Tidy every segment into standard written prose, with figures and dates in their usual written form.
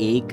1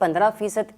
15%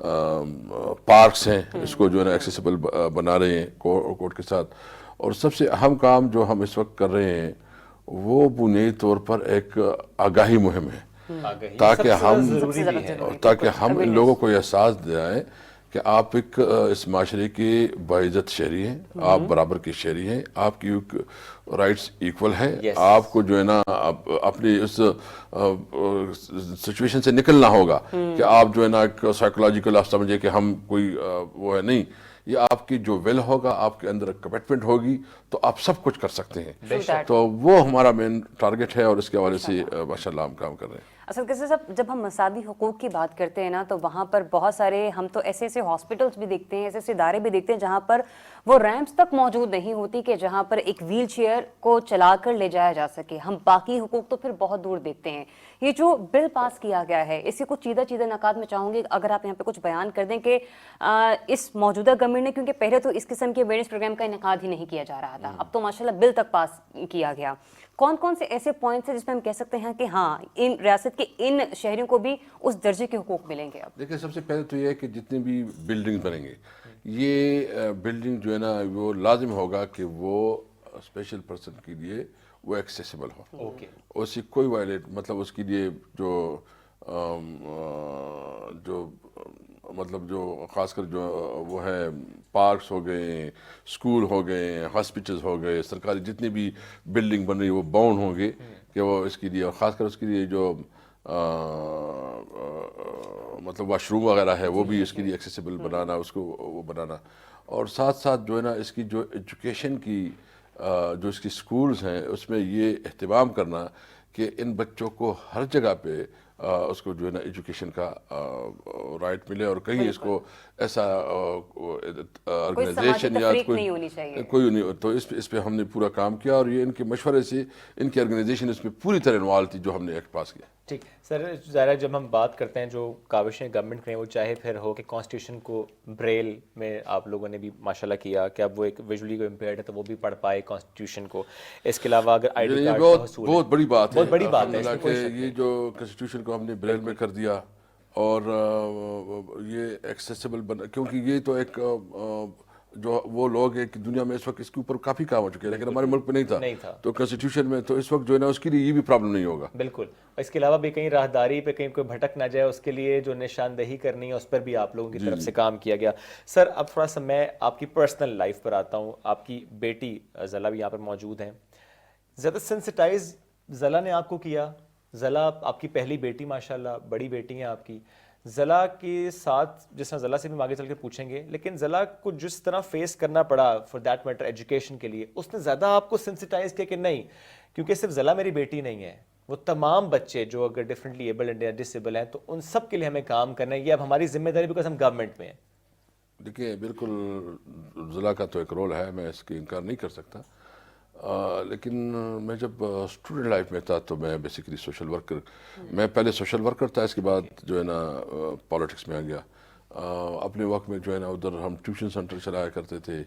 parks ہیں اس کو جو ہے نا ایکسیسیبل بنا رہے ہیں کورٹ کے ساتھ. اور سب سے اہم کام جو ہم اس وقت کر رہے ہیں وہ بنیادی طور پر ایک آگاہی مہم ہے تاکہ ہم ان لوگوں کو یہ احساس دلائیں کہ آپ ایک اس معاشرے کے باعزت شہری ہیں, آپ برابر کے شہری ہیں, آپ کی رائٹس ایکول ہیں, آپ کو جو ہے نا اپنی اس سچویشن سے نکلنا ہوگا کہ آپ جو ہے نا ایک سائیکولوجیکل آپ سمجھے کہ ہم کوئی وہ ہے نہیں, یہ آپ کی جو ول ہوگا, آپ کے اندر کمٹمنٹ ہوگی تو آپ سب کچھ کر سکتے ہیں. تو وہ ہمارا مین ٹارگٹ ہے اور اس کے حوالے سے ماشاءاللہ ہم کام کر رہے ہیں. اصل کیسے صاحب جب ہم مساوی حقوق کی بات کرتے ہیں نا تو وہاں پر بہت سارے ہم تو ایسے ایسے ہاسپٹلس بھی دیکھتے ہیں, ایسے ایسے ادارے بھی دیکھتے ہیں جہاں پر وہ ریمپس تک موجود نہیں ہوتی کہ جہاں پر ایک ویل چیئر کو چلا کر لے جایا جا سکے. ہم باقی حقوق تو پھر بہت دور دیکھتے ہیں. یہ جو بل پاس کیا گیا ہے اس کے کچھ چیدہ نکات میں چاہوں گی اگر آپ یہاں پہ کچھ بیان کر دیں کہ اس موجودہ گورنمنٹ نے, کیونکہ پہلے تو اس قسم کے اویئرنیس پروگرام کا انعقاد ہی نہیں کیا جا رہا تھا, اب تو ماشاءاللہ بل تک پاس کیا گیا, کون کون سے ایسے پوائنٹس ہیں جس میں ہم کہہ سکتے ہیں کہ ہاں ان ریاست کے ان شہریوں کو بھی اس درجے کے حقوق ملیں گے؟ اب دیکھیں سب سے پہلے تو یہ ہے کہ جتنی بھی بلڈنگ بنیں گے یہ بلڈنگ جو ہے نا وہ لازم ہوگا کہ وہ اسپیشل پرسن کے لیے وہ ایکسیسیبل ہو. اس کی کوئی وائلیٹ مطلب اس کے لیے جو مطلب جو خاص کر جو وہ ہے پارکس ہو گئے, اسکول ہو گئے, ہاسپٹلز ہو گئے, سرکاری جتنی بھی بلڈنگ بن رہی وہ باؤنڈ ہوں گے کہ وہ اس کے لیے, اور خاص کر اس کے لیے جو مطلب واش روم وغیرہ ہے وہ بھی اس کے لیے ایکسیسیبل بنانا, اس کو وہ بنانا. اور ساتھ ساتھ جو ہے نا اس کی جو ایجوکیشن کی جو اس کی سکولز ہیں اس میں یہ اہتمام کرنا کہ ان بچوں کو ہر جگہ پہ اس کو جو ہے نا ایجوکیشن کا رائٹ ملے, اور کہیں اس کو ایسا آرگنائزیشن یا کوئی نہیں, تو اس پہ ہم نے پورا کام کیا اور یہ ان کے مشورے سے ان کی آرگنائزیشن اس میں پوری طرح انوالو تھی جو ہم نے ایکٹ پاس کیا. ٹھیک سر, ظاہر جب ہم بات کرتے ہیں جو کاوشیں گورنمنٹ کریں وہ چاہے پھر ہو کہ کانسٹیٹیوشن کو بریل میں آپ لوگوں نے بھی ماشاءاللہ کیا کہ اب وہ ایک ویژولی کو امپیئرڈ ہے تو وہ بھی پڑھ پائے کانسٹیٹیوشن کو, اس کے علاوہ اگر آئی ڈی کارڈ کا حصول بہت بڑی بات ہے, بہت بڑی بات ہے کہ یہ جو کانسٹیٹیوشن کو ہم نے بریل میں کر دیا اور یہ ایکسیسیبل بنا, کیونکہ یہ تو ایک جو وہ لوگ ہیں کہ دنیا میں اس وقت اس کے اوپر کافی کام ہو چکے ہیں لیکن ہمارے ملک میں نہیں تھا, تو کانسٹیٹیوشن میں تو اس وقت جو ہے نا اس کے لیے یہ بھی پرابلم نہیں ہوگا. بالکل. اس کے علاوہ بھی کہیں راہداری پہ کہیں کوئی بھٹک نہ جائے اس کے لیے جو نشاندہی کرنی ہے اس پر بھی آپ لوگوں کی طرف سے کام کیا گیا. سر اب تھوڑا سا میں آپ کی پرسنل لائف پر آتا ہوں. آپ کی بیٹی زلا بھی یہاں پر موجود ہیں, زیادہ سینسٹائز زلا نے آپ کو کیا؟ زلا آپ کی پہلی بیٹی ماشاءاللہ بڑی بیٹی ہیں آپ کی, زلا کے ساتھ جس طرح زلا سے بھی آگے چل کے پوچھیں گے, لیکن زلا کو جس طرح فیس کرنا پڑا فار دیٹ میٹر ایجوکیشن کے لیے, اس نے زیادہ آپ کو سینسٹائز کیا کہ نہیں کیونکہ صرف زلا میری بیٹی نہیں ہے, وہ تمام بچے جو اگر ڈفرینٹلی ایبلڈ یا ڈسیبل ہیں تو ان سب کے لیے ہمیں کام کرنا ہے, یہ اب ہماری ذمہ داری بیکاز ہم گورنمنٹ میں ہیں. دیکھیے بالکل ضلع کا تو ایک رول ہے, میں اس کی انکار نہیں کر سکتا, لیکن میں جب اسٹوڈنٹ لائف میں تھا تو میں بیسیکلی سوشل ورکر, میں پہلے سوشل ورکر تھا, اس کے بعد جو ہے نا پالیٹکس میں آ گیا. اپنے وقت میں جو ہے نا ادھر ہم ٹیوشن سینٹر چلایا کرتے تھے,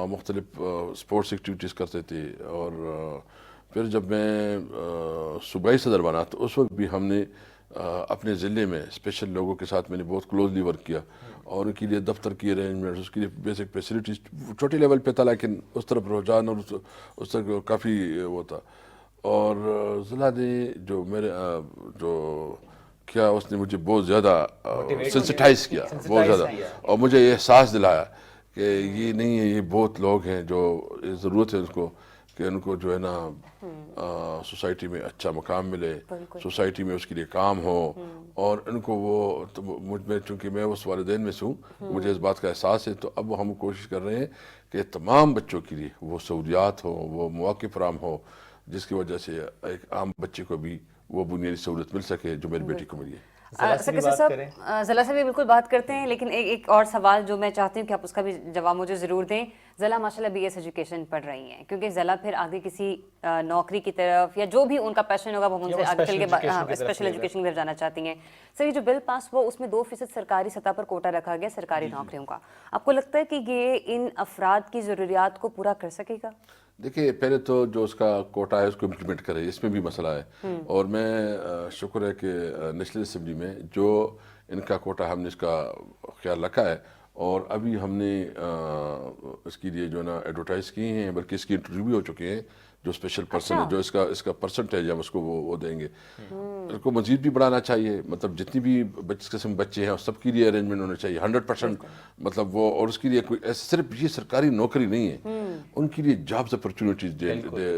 مختلف اسپورٹس ایکٹیویٹیز کرتے تھے, اور پھر جب میں صوبائی صدر بنا تو اس وقت بھی ہم نے اپنے ضلع میں اسپیشل لوگوں کے ساتھ میں نے بہت کلوزلی ورک کیا, اور ان کے لیے دفتر کی ارینجمنٹس, اس کے لیے بیسک فیسلٹیز چھوٹے لیول پہ تھا لیکن اس طرف رجحان اور اس طرح کافی وہ تھا. اور ضلع نے جو میرے جو کیا اس نے مجھے بہت زیادہ سینسٹائز کیا, بہت زیادہ, اور مجھے یہ احساس دلایا کہ یہ نہیں ہے, یہ بہت لوگ ہیں جو ضرورت ہے اس کو کہ ان کو جو ہے نا سوسائٹی میں اچھا مقام ملے, سوسائٹی میں اس کے لیے کام ہو, اور ان کو وہ مجھ میں چونکہ میں اس والدین میں سے ہوں مجھے اس بات کا احساس ہے, تو اب ہم کوشش کر رہے ہیں کہ تمام بچوں کے لیے وہ سہولیات ہوں, وہ مواقع فراہم ہو جس کی وجہ سے ایک عام بچے کو بھی وہ بنیادی سہولت مل سکے جو میری بیٹی کو ملی ہے. ضلع سے بھی بالکل بات کرتے ہیں, لیکن ایک اور سوال جو میں چاہتی ہوں کہ آپ اس کا بھی جواب مجھے ضرور دیں. ضلع ماشاءاللہ BS ایجوکیشن پڑھ رہی ہیں, کیونکہ ضلع پھر آگے کسی نوکری کی طرف یا جو بھی ان کا پیشن ہوگا وہ ان سے آگے چل کے اسپیشل ایجوکیشن کی طرف جانا چاہتی ہیں. سر یہ جو بل پاس ہوا اس میں 2% سرکاری سطح پر کوٹا رکھا گیا سرکاری نوکریوں کا, آپ کو لگتا ہے کہ یہ ان افراد کی ضروریات کو پورا کر سکے گا؟ دیکھیے پہلے تو جو اس کا کوٹا ہے اس کو امپلیمنٹ کرے, اس میں بھی مسئلہ ہے, اور میں شکر ہے کہ نیشنل اسمبلی میں جو ان کا کوٹا ہم نے اس کا خیال رکھا ہے، اور ابھی ہم نے اس کے لیے جو ہے نا ایڈورٹائز کی ہیں، بلکہ اس کی انٹرویو بھی ہو چکے ہیں. جو اسپیشل پرسن ہے، جو اس کا پرسنٹیج ہم اس کو وہ دیں گے. اس کو مزید بھی بڑھانا چاہیے، مطلب جتنی بھی اس قسم بچے ہیں سب کے لیے ارینجمنٹ ہونا چاہیے 100%. مطلب وہ، اور اس کے لیے کوئی صرف یہ سرکاری نوکری نہیں ہے، ان کے لیے جابس اپرچونیٹیز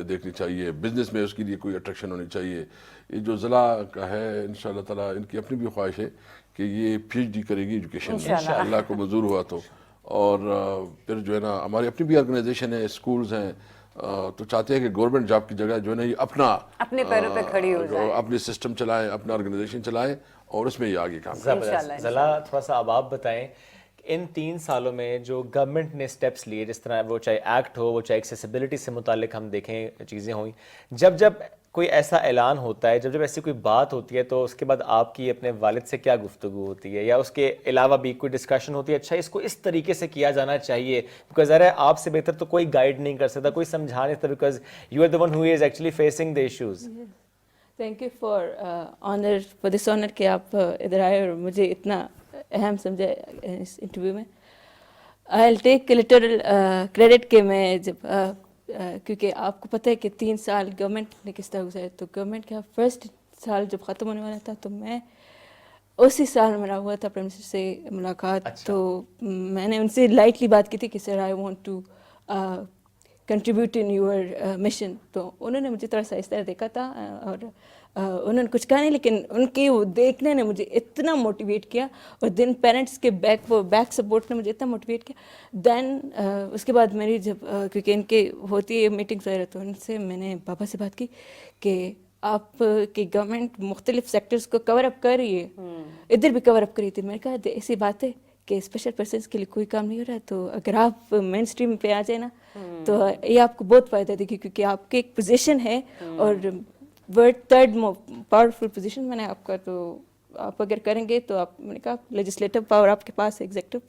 دیکھنی چاہیے. بزنس میں اس کے لیے کوئی اٹریکشن ہونی چاہیے. یہ جو ضلع کا ہے انشاءاللہ تعالیٰ، ان کی اپنی بھی خواہش ہے کہ یہ PhD کرے گی ایجوکیشن میں، اللہ کو منظور ہوا تو. اور پھر جو ہے نا ہماری اپنی بھی آرگنائزیشن ہے، اسکولز ہیں، تو چاہتے ہیں کہ گورنمنٹ جاب کی جگہ جو ہے نا یہ اپنے پیروں پہ کھڑی ہو جائے، اپنی سسٹم چلائیں، اپنا آرگنائزیشن چلائیں، اور اس میں یہ آگے کام کریں. زبردست. ضلع تھوڑا سا اب آپ بتائیں ان 3 سالوں میں جو گورنمنٹ نے سٹیپس لیے، جس طرح وہ چاہے ایکٹ ہو، وہ چاہے ایکسیسیبلٹی سے متعلق ہم دیکھیں چیزیں ہوئیں، جب کوئی ایسا اعلان ہوتا ہے، جب ایسی کوئی بات ہوتی ہے، تو اس کے بعد آپ کی اپنے والد سے کیا گفتگو ہوتی ہے، یا اس کے علاوہ بھی کوئی ڈسکشن ہوتی ہے اچھا اس کو اس طریقے سے کیا جانا چاہیے؟ بیکاز ظاہر ہے آپ سے بہتر تو کوئی گائیڈ نہیں کر سکتا، کوئی سمجھا نہیں سکتا، because you are the one who is actually facing the issues. Thank you for this honour کہ آپ ادھر آئے اور مجھے اتنا اہم سمجھا اس انٹرویو میں. آئی ول ٹیک لٹرل کریڈٹ کہ میں جب کیونکہ آپ کو پتہ ہے کہ 3 سال گورنمنٹ نے کس طرح گزارے، تو گورنمنٹ کا فرسٹ سال جب ختم ہونے والا تھا تو میں اسی سال میرا ہوا تھا پرائم منسٹر سے ملاقات. تو میں نے ان سے لائٹلی بات کی تھی کہ sir I want to contribute in your mission. تو انہوں نے مجھے تھوڑا سا اس طرح دیکھا تھا، اور انہوں نے کچھ کہا نہیں، لیکن ان کے وہ دیکھنے نے مجھے اتنا موٹیویٹ کیا، اور دین پیرنٹس کے بیک سپورٹ نے مجھے اتنا موٹیویٹ کیا. دین اس کے بعد میری جب کیونکہ ان کے ہوتی ہے میٹنگس وغیرہ، تو ان سے میں نے پاپا سے بات کی کہ آپ کی گورنمنٹ مختلف سیکٹرز کو کور اپ کر رہی ہے، ادھر بھی کور اپ کری تھی. میں نے کہا ایسی بات ہے کہ اسپیشل پرسنس کے لیے کوئی کام نہیں ہو رہا ہے، تو اگر آپ مین اسٹریم پہ آ جائیں نا تو یہ آپ کو بہت فائدہ دے گی، کیونکہ آپ کی ایک پوزیشن ہے، اور ورلڈ 3rd پاورفل پوزیشن میں نے آپ کا. تو آپ اگر کریں گے تو آپ، میں نے کہا لیجسلیٹو پاور آپ کے پاس ہے، ایگزیکٹو،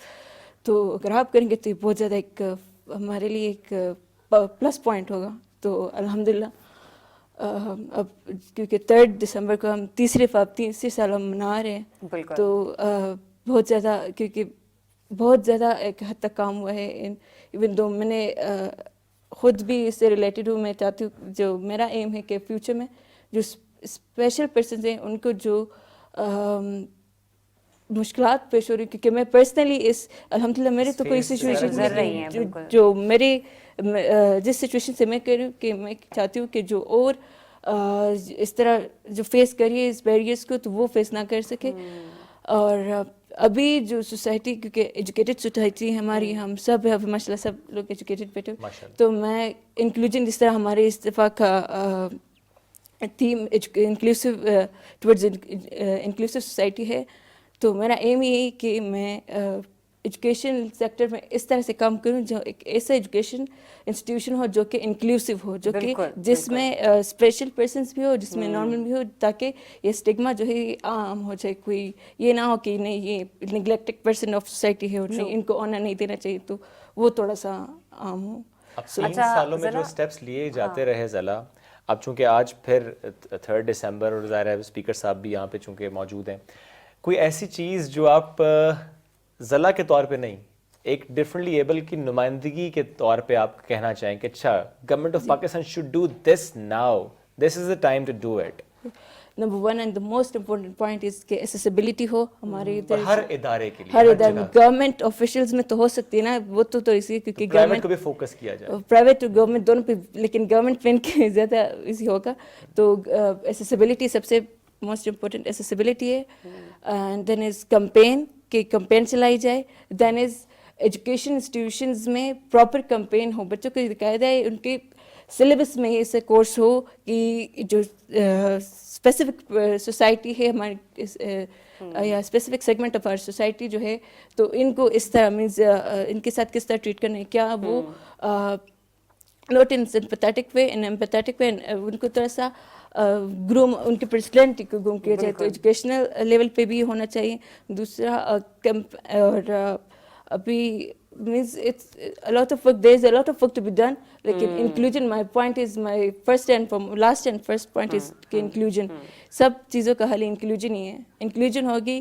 تو اگر آپ کریں گے تو یہ بہت زیادہ ایک ہمارے لیے ایک پلس پوائنٹ ہوگا. تو الحمدللہ اب کیونکہ 3 دسمبر کو ہم تیسری سال ہم منا رہے ہیں، تو بہت زیادہ، کیونکہ بہت زیادہ ایک حد تک کام ہوا ہے. ایون دو میں نے خود بھی اس سے ریلیٹڈ ہوں، میں چاہتی ہوں، جو میرا ایم ہے کہ فیوچر میں جو اسپیشل پرسنز ہیں ان کو جو مشکلات پیش ہو رہی، کیونکہ میں پرسنلی الحمدللہ میرے تو کوئی سچویشن نہیں ہے جو میری جس سچویشن سے میں کہہ رہی ہوں کہ میں چاہتی ہوں کہ جو اور اس طرح جو فیس کریے اس بیریئرس کو، تو وہ فیس نہ کر سکے. اور ابھی جو سوسائٹی، کیونکہ ایجوکیٹڈ سوسائٹی ہماری، ہم سب ماشاء اللہ سب لوگ ایجوکیٹڈ بیٹھے، تو میں انکلوژن، جس طرح ہمارے استفاق کا theme inclusive towards inclusive society ہے، تو میرا ایم یہ ہے کہ میں ایجوکیشن سیکٹر میں اس طرح سے کام کروں جو ایک ایسا ایجوکیشن انسٹیٹیوشن ہو جو کہ انکلوسیو ہو، جو کہ جس میں اسپیشل پرسنس بھی ہو، جس میں نارمل بھی ہو، تاکہ یہ اسٹگما جو ہے عام ہو جائے. کوئی یہ نہ ہو کہ نہیں یہ نگلیکٹڈ پرسن آف سوسائٹی ہے اور نہیں ان کو آنر نہیں دینا چاہیے، تو وہ تھوڑا سا عام ہو. اب 3 سالوں میں جو سٹیپس لیے جاتے رہے ضلع، اب چونکہ آج پھر 3 دسمبر اور ظاہر ہے اسپیکر صاحب بھی یہاں پہ چونکہ موجود ہیں، کوئی ایسی چیز جو آپ ضلع کے طور پہ نہیں، ایک ڈفرنٹلی ایبل کی نمائندگی کے طور پہ آپ کہنا چاہیں کہ اچھا government of Pakistan should do this now, this is the time to do it? Number 1 and the most important point is کہ ایسیسیبلٹی ہو ہمارے ادھر، ہر ادارے کے لیے، ہر ادارے میں. گورنمنٹ آفیشلز میں تو ہو سکتی ہے نا، وہ تو اسی، کیونکہ گورنمنٹ کو بھی فوکس کیا جائے، پرائیویٹ اور گورنمنٹ دونوں پہ، لیکن گورنمنٹ پہ ان کے زیادہ ایزی ہوگا. تو ایسیسیبلٹی سب سے موسٹ امپورٹنٹ ایسیسیبلٹی ہے. اینڈ دین از کمپین، کہ کمپین چلائی جائے. دین از ایجوکیشن انسٹیٹیوشنز میں پراپر کمپین ہو، بچوں کو باقاعدہ ہے ان کے سلیبس میں ایسے کورس ہو کہ جو اسپیسیفک سوسائٹی ہے ہماری یا specific segment of our society جو ہے، تو ان کو اس طرح مینز ان کے ساتھ کس طرح ٹریٹ کرنا ہے، کیا وہ نوٹ ان سمپیتھیٹک وے، ان ایمپیتھیٹک وے، ان کو تھوڑا سا گروم، ان کی پرسنالٹی کو گروم کیا جائے. تو ایجوکیشنل لیول پہ بھی ہونا چاہیے. دوسرا اور ابھی means it's a lot of work, there is a lot of work to be done, لیکن inclusion, my point is, my last and first point is کہ inclusion، سب چیزوں کا حل inclusion ہی ہے. inclusion ہوگی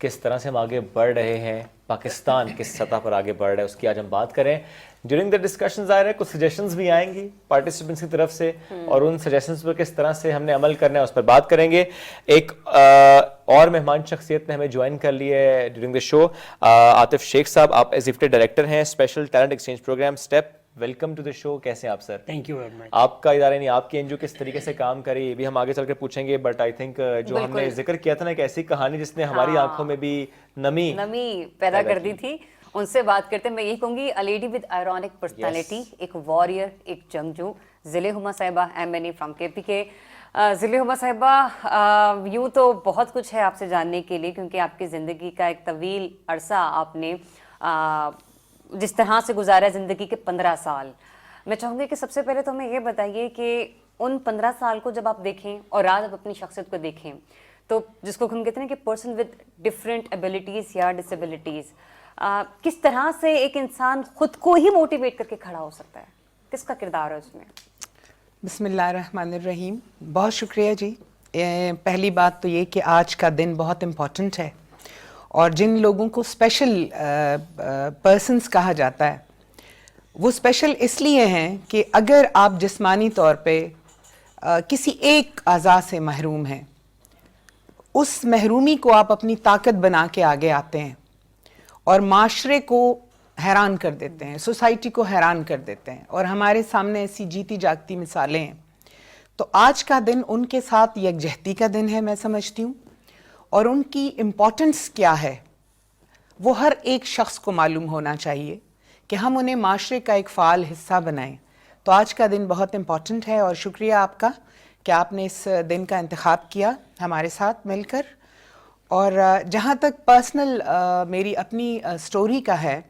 کس طرح سے ہم آگے بڑھ رہے ہیں, پاکستان کس سطح پر آگے بڑھ رہا ہے, اس کی آج ہم بات کریں. ڈیورنگ دا ڈسکشن ظاہر ہے کچھ سجیشنز بھی آئیں گی پارٹیسپینٹس کی طرف سے, اور ان سجیشنز پر کس طرح سے ہم نے عمل کرنا ہے اس پر بات کریں گے. ایک اور مہمان شخصیت نے ہمیں جوائن کر لی ہے ڈیورنگ دا شو, عاطف شیخ صاحب, آپ ایگزیکٹو ڈائریکٹر ہیں special talent exchange programme STEP. Welcome to the show. کیسے ہیں آپ sir? Thank you very much. آپ کا ادارہ نہیں, آپ کی این جی او کس طریقے سے کام کرے یہ بھی ہم آگے چل کر پوچھیں گے, بٹ آئی تھنک جو ہم نے ذکر کیا تھا نا ایک ایسی کہانی جس نے ہماری آنکھوں میں بھی نمی پیدا کر دی تھی, ان سے بات کرتے میں یہی کہوں گی, a lady with ironic personality, ایک وارئر, ایک جنگجو, ذیلی ہما صاحبہ, ایم این ای فرام کے پی کے. ذیلی ہما صاحبہ, یوں تو بہت کچھ ہے آپ سے جاننے کے لیے کیونکہ آپ کی زندگی کا ایک طویل عرصہ آپ نے جس طرح سے گزارا زندگی کے 15 سال. میں چاہوں گی کہ سب سے پہلے تو ہمیں یہ بتائیے کہ ان 15 سال کو جب آپ دیکھیں اور آج آپ اپنی شخصیت کو دیکھیں تو جس کو ہم کہتے ہیں کہ پرسن ود ڈفرینٹ ایبلٹیز یا ڈسیبلٹیز, کس طرح سے ایک انسان خود کو ہی موٹیویٹ کر کے کھڑا ہو سکتا ہے, کس کا کردار ہے اس میں؟ بسم اللہ الرحمن الرحیم. بہت شکریہ جی. پہلی بات تو یہ کہ آج کا دن بہت امپورٹنٹ ہے, اور جن لوگوں کو اسپیشل پرسنس کہا جاتا ہے وہ اسپیشل اس لیے ہیں کہ اگر آپ جسمانی طور پہ کسی ایک اعضاء سے محروم ہیں, اس محرومی کو آپ اپنی طاقت بنا کے آگے آتے ہیں اور معاشرے کو حیران کر دیتے ہیں, سوسائٹی کو حیران کر دیتے ہیں, اور ہمارے سامنے ایسی جیتی جاگتی مثالیں ہیں. تو آج کا دن ان کے ساتھ یکجہتی کا دن ہے میں سمجھتی ہوں, اور ان کی امپورٹنس کیا ہے وہ ہر ایک شخص کو معلوم ہونا چاہیے کہ ہم انہیں معاشرے کا ایک فعال حصہ بنائیں. تو آج کا دن بہت امپورٹنٹ ہے, اور شکریہ آپ کا کہ آپ نے اس دن کا انتخاب کیا ہمارے ساتھ مل کر. اور جہاں تک پرسنل میری اپنی سٹوری کا ہے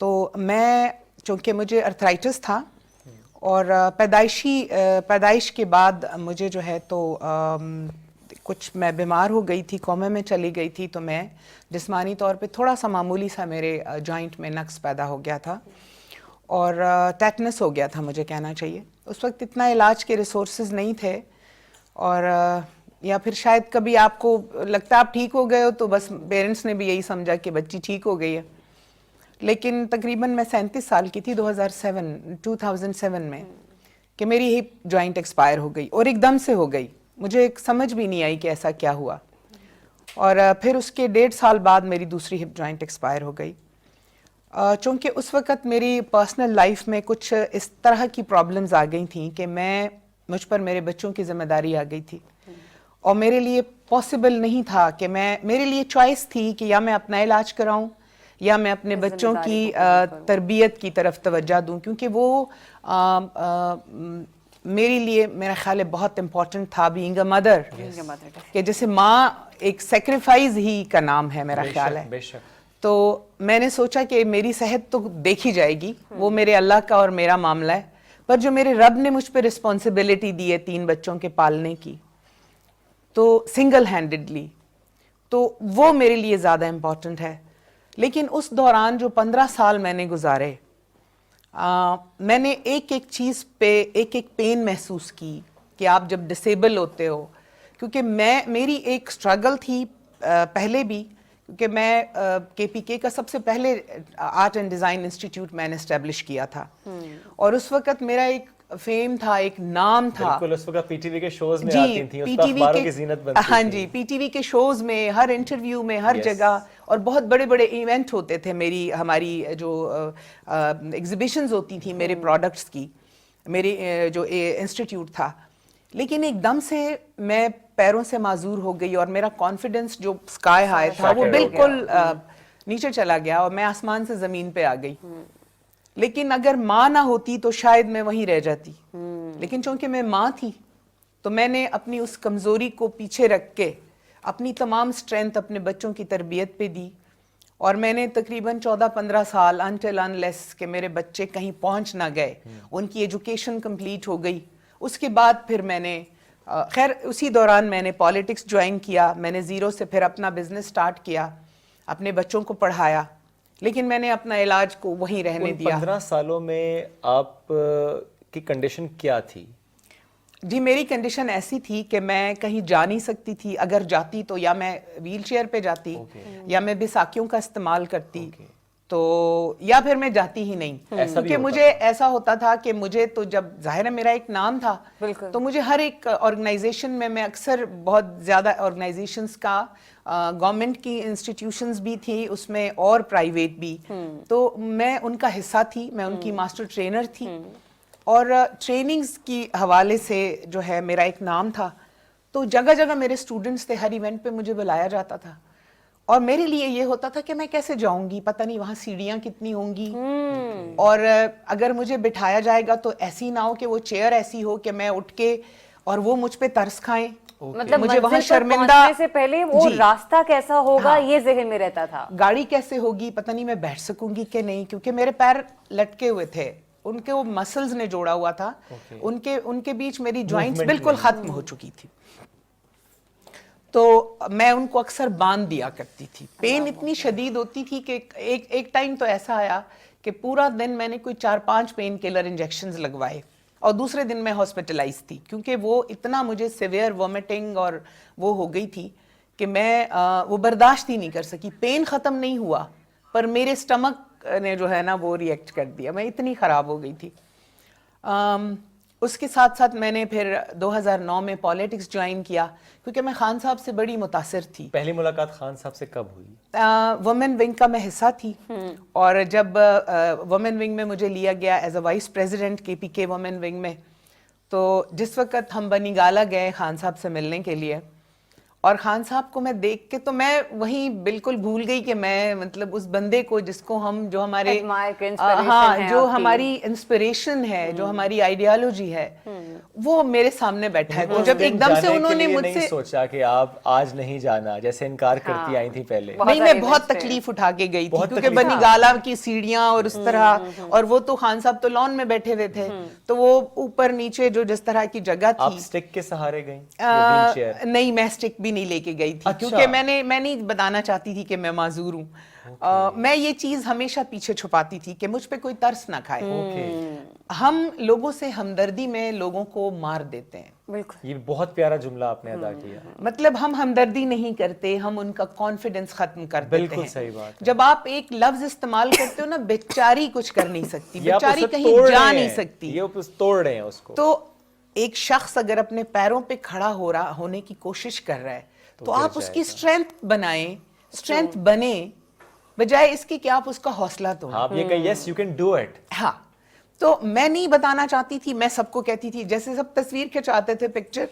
تو میں, چونکہ مجھے ارتھرائٹس تھا اور پیدائش کے بعد مجھے جو ہے تو کچھ میں بیمار ہو گئی تھی, کومے میں چلی گئی تھی, تو میں جسمانی طور پہ تھوڑا سا معمولی سا میرے جوائنٹ میں نقص پیدا ہو گیا تھا اور ٹیٹنس ہو گیا تھا مجھے کہنا چاہیے. اس وقت اتنا علاج کے ریسورسز نہیں تھے, اور یا پھر شاید کبھی آپ کو لگتا ہے آپ ٹھیک ہو گئے ہو تو بس پیرنٹس نے بھی یہی سمجھا کہ بچی ٹھیک ہو گئی ہے. لیکن تقریباً میں 37 سال کی تھی 2007 میں کہ میری ہپ جوائنٹ ایکسپائر ہو گئی, اور ایک دم سے ہو گئی, مجھے ایک سمجھ بھی نہیں آئی کہ ایسا کیا ہوا. اور پھر اس کے 1.5 سال بعد میری دوسری ہپ جوائنٹ ایکسپائر ہو گئی. چونکہ اس وقت میری پرسنل لائف میں کچھ اس طرح کی پرابلمز آ گئی تھیں کہ مجھ پر میرے بچوں کی ذمہ داری آ گئی تھی, اور میرے لیے پاسبل نہیں تھا کہ میرے لیے چوائس تھی کہ یا میں اپنا علاج کراؤں یا میں اپنے بچوں کی تربیت کی طرف توجہ دوں, کیونکہ وہ میرے لیے میرا خیال ہے بہت امپورٹنٹ تھا بینگ اے مدر, کہ جیسے ماں ایک سیکریفائز ہی کا نام ہے میرا خیال ہے. تو میں نے سوچا کہ میری صحت تو دیکھی جائے گی, وہ میرے اللہ کا اور میرا معاملہ ہے, پر جو میرے رب نے مجھ پہ رسپانسبلٹی دی ہے 3 بچوں کے پالنے کی, تو سنگل ہینڈڈلی, تو وہ میرے لیے زیادہ امپورٹنٹ ہے. لیکن اس دوران جو 15 سال میں نے گزارے, میں نے ایک چیز پہ ایک پین محسوس کی کہ آپ جب ڈسیبل ہوتے ہو, کیونکہ میری ایک سٹرگل تھی پہلے بھی, کیونکہ میں کے پی کے کا سب سے پہلے آرٹ اینڈ ڈیزائن انسٹیٹیوٹ میں نے اسٹیبلش کیا تھا, اور اس وقت میرا ایک فیم تھا, ایک نام تھا. بالکل اس وقت پی ٹی وی کے شوز میں آتی تھیں, اس پر اخباروں کی زینت بنتی تھی. ہاں جی, پی ٹی وی کے شوز میں, ہر انٹرویو میں, ہر جگہ, اور بہت بڑے بڑے ایونٹ ہوتے تھے ہماری جو ایگزیبیشنز ہوتی تھیں میرے پروڈکٹس کی, میری جو انسٹیٹیوٹ تھا. لیکن ایک دم سے میں پیروں سے معذور ہو گئی, اور میرا کانفیڈنس جو اسکائی ہائی تھا وہ بالکل نیچے چلا گیا, اور میں آسمان سے زمین پہ آ گئی. لیکن اگر ماں نہ ہوتی تو شاید میں وہیں رہ جاتی, لیکن چونکہ میں ماں تھی تو میں نے اپنی اس کمزوری کو پیچھے رکھ کے اپنی تمام سٹرینتھ اپنے بچوں کی تربیت پہ دی, اور میں نے تقریباً 14-15 سال until unless کہ میرے بچے کہیں پہنچ نہ گئے, ان کی ایجوکیشن کمپلیٹ ہو گئی. اس کے بعد پھر میں نے خیر اسی دوران میں نے پالیٹکس جوائن کیا, میں نے زیرو سے پھر اپنا بزنس سٹارٹ کیا, اپنے بچوں کو پڑھایا, لیکن میں نے اپنا علاج کو وہیں رہنے دیا. 15 سالوں میں آپ کی کنڈیشن کیا تھی؟ جی میری کنڈیشن ایسی تھی کہ میں کہیں جا نہیں سکتی تھی, اگر جاتی تو یا میں ویل چیئر پہ جاتی یا میں بیساکھیوں کا استعمال کرتی تو یا پھر میں جاتی ہی نہیں, کیونکہ مجھے ایسا ہوتا تھا کہ مجھے تو جب ظاہر ہے میرا ایک نام تھا تو مجھے ہر ایک آرگنائزیشن میں اکثر بہت زیادہ آرگنائزیشنز کا گورنمنٹ کی انسٹیٹیوشنز بھی تھی اس میں اور پرائیویٹ بھی, تو میں ان کا حصہ تھی, میں ان کی ماسٹر ٹرینر تھی اور ٹریننگز کی حوالے سے جو ہے میرا ایک نام تھا, تو جگہ جگہ میرے اسٹوڈنٹس تھے, ہر ایونٹ پہ مجھے بلایا جاتا تھا اور میرے لیے یہ ہوتا تھا کہ میں کیسے جاؤں گی, پتہ نہیں وہاں سیڑھیاں کتنی ہوں گی اور اگر مجھے بٹھایا جائے گا تو ایسی نہ ہو کہ وہ چیئر ایسی ہو کہ میں اٹھ کے اور وہ مجھ پہ ترس کھائیں, مطلب مجھے وہاں منزل تک شرمندہ پہنچنے سے پہلے وہ راستہ کیسا ہوگا یہ ذہن میں رہتا تھا, گاڑی کیسے ہوگی, پتہ نہیں میں بیٹھ سکوں گی کہ نہیں, کیونکہ میرے پیر لٹکے ہوئے تھے, ان کے وہ مسلز نے جوڑا ہوا تھا, ان کے بیچ میری جوائنٹس بالکل ختم ہو چکی تھی, تو میں ان کو اکثر باندھ دیا کرتی تھی. پین اتنی شدید ہوتی تھی کہ ایک ٹائم تو ایسا آیا کہ پورا دن میں نے کوئی 4-5 پین کلر انجیکشنز لگوائے اور دوسرے دن میں ہاسپٹلائز تھی, کیونکہ وہ اتنا مجھے سیویئر وومٹنگ اور وہ ہو گئی تھی کہ میں وہ برداشت ہی نہیں کر سکی. پین ختم نہیں ہوا پر میرے سٹمک نے جو ہے نا وہ ریئیکٹ کر دیا, میں اتنی خراب ہو گئی تھی. اس کے ساتھ ساتھ میں نے پھر 2009 میں پالیٹکس جوائن کیا کیونکہ میں خان صاحب سے بڑی متاثر تھی. پہلی ملاقات خان صاحب سے کب ہوئی؟ وومن ونگ کا میں حصہ تھی اور جب وومن ونگ میں مجھے لیا گیا ایز اے وائس پریزیڈنٹ کے پی کے وومن ونگ میں, تو جس وقت ہم بنی گالا گئے خان صاحب سے ملنے کے لیے اور خان صاحب کو میں دیکھ کے تو میں وہیں بالکل بھول گئی کہ میں مطلب اس بندے کو جس کو ہم جو ہمارے جو ہماری انسپریشن ہے, جو ہماری آئیڈیالوجی ہے, وہ میرے سامنے بیٹھا ہے. تو جب ایک دم سے انہوں نے مجھ سے سوچا کہ آپ آج نہیں جانا, جیسے انکار کرتی آئی تھی پہلے, نہیں میں بہت تکلیف اٹھا کے گئی تھی کیونکہ بنی گالا کی سیڑھیاں اور اس طرح, اور وہ تو خان صاحب تو لان میں بیٹھے ہوئے تھے, تو وہ اوپر نیچے جو جس طرح کی جگہ تھی. آپ سٹک کے سہارے گئیں؟ نہیں میں سٹک بھی نہیں لے کے گئی تھی کیونکہ میں نہیں بتانا چاہتی تھی کہ میں معذور ہوں. میں یہ چیز ہمیشہ پیچھے چھپاتی تھی کہ مجھ پہ کوئی ترس نہ کھائے. ہم لوگوں سے ہمدردی میں لوگوں کو مار دیتے ہیں. بالکل, یہ بہت پیارا جملہ آپ نے ادا کیا. مطلب ہم ہمدردی نہیں کرتے, ہم ان کا کانفیڈنس ختم کر دیتے ہیں. بالکل صحیح بات ہے. جب آپ ایک لفظ استعمال کرتے ہو نا, بیچاری کچھ کر نہیں سکتی, بیچاری کہیں جا نہیں سکتی, یہ توڑ رہے ہیں اس کو. تو ایک شخص اگر اپنے پیروں پہ کھڑا ہونے کی کوشش کر رہا ہے تو آپ اس کی اسٹرینتھ بنائیں, اسٹرینتھ بنے, بجائے اس کی کہ آپ اس کا حوصلہ توڑیں. آپ یہ کہ yes you can do it. ہاں, تو میں نہیں بتانا چاہتی تھی, میں سب کو کہتی تھی, جیسے سب تصویر کھنچاتے تھے پکچر,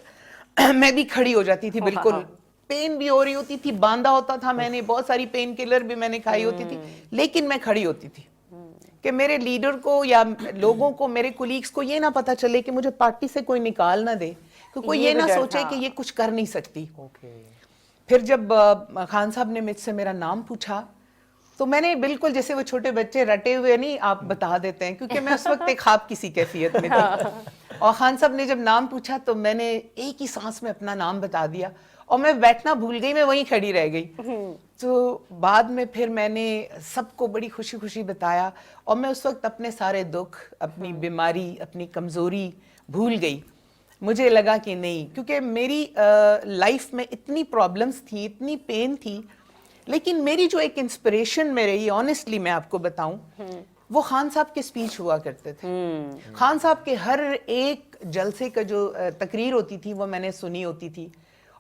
میں بھی کھڑی ہو جاتی تھی, بالکل پین بھی ہو رہی ہوتی تھی, باندھا ہوتا تھا میں نے, بہت ساری پین کلر بھی میں نے کھائی ہوتی تھی, لیکن میں کھڑی ہوتی تھی کہ میرے لیڈر کو یا لوگوں کو, میرے کولیگز کو یہ نہ پتا چلے کہ مجھے پارٹی سے کوئی نکال نہ دے, کہ کوئی یہ نہ سوچے کہ یہ کچھ کر نہیں سکتی. پھر جب خان صاحب نے مجھ سے میرا نام پوچھا تو میں نے بالکل جیسے وہ چھوٹے بچے رٹے ہوئے نہیں آپ بتا دیتے ہیں, کیونکہ میں اس وقت ایک خواب کسی کیفیت میں تھی, اور خان صاحب نے جب نام پوچھا تو میں نے ایک ہی سانس میں اپنا نام بتا دیا اور میں بیٹھنا بھول گئی, میں وہیں کھڑی رہ گئی. تو بعد میں پھر میں نے سب کو بڑی خوشی خوشی بتایا اور میں اس وقت اپنے سارے دکھ, اپنی بیماری, اپنی کمزوری بھول گئی. مجھے لگا کہ نہیں, کیونکہ میری لائف میں اتنی پرابلمس تھی, اتنی پین تھی, لیکن میری جو ایک انسپریشن میں رہی, آنیسٹلی میں آپ کو بتاؤں, وہ خان صاحب کے سپیچ ہوا کرتے تھے. خان صاحب کے ہر ایک جلسے کا جو تقریر ہوتی تھی وہ میں نے سنی ہوتی تھی,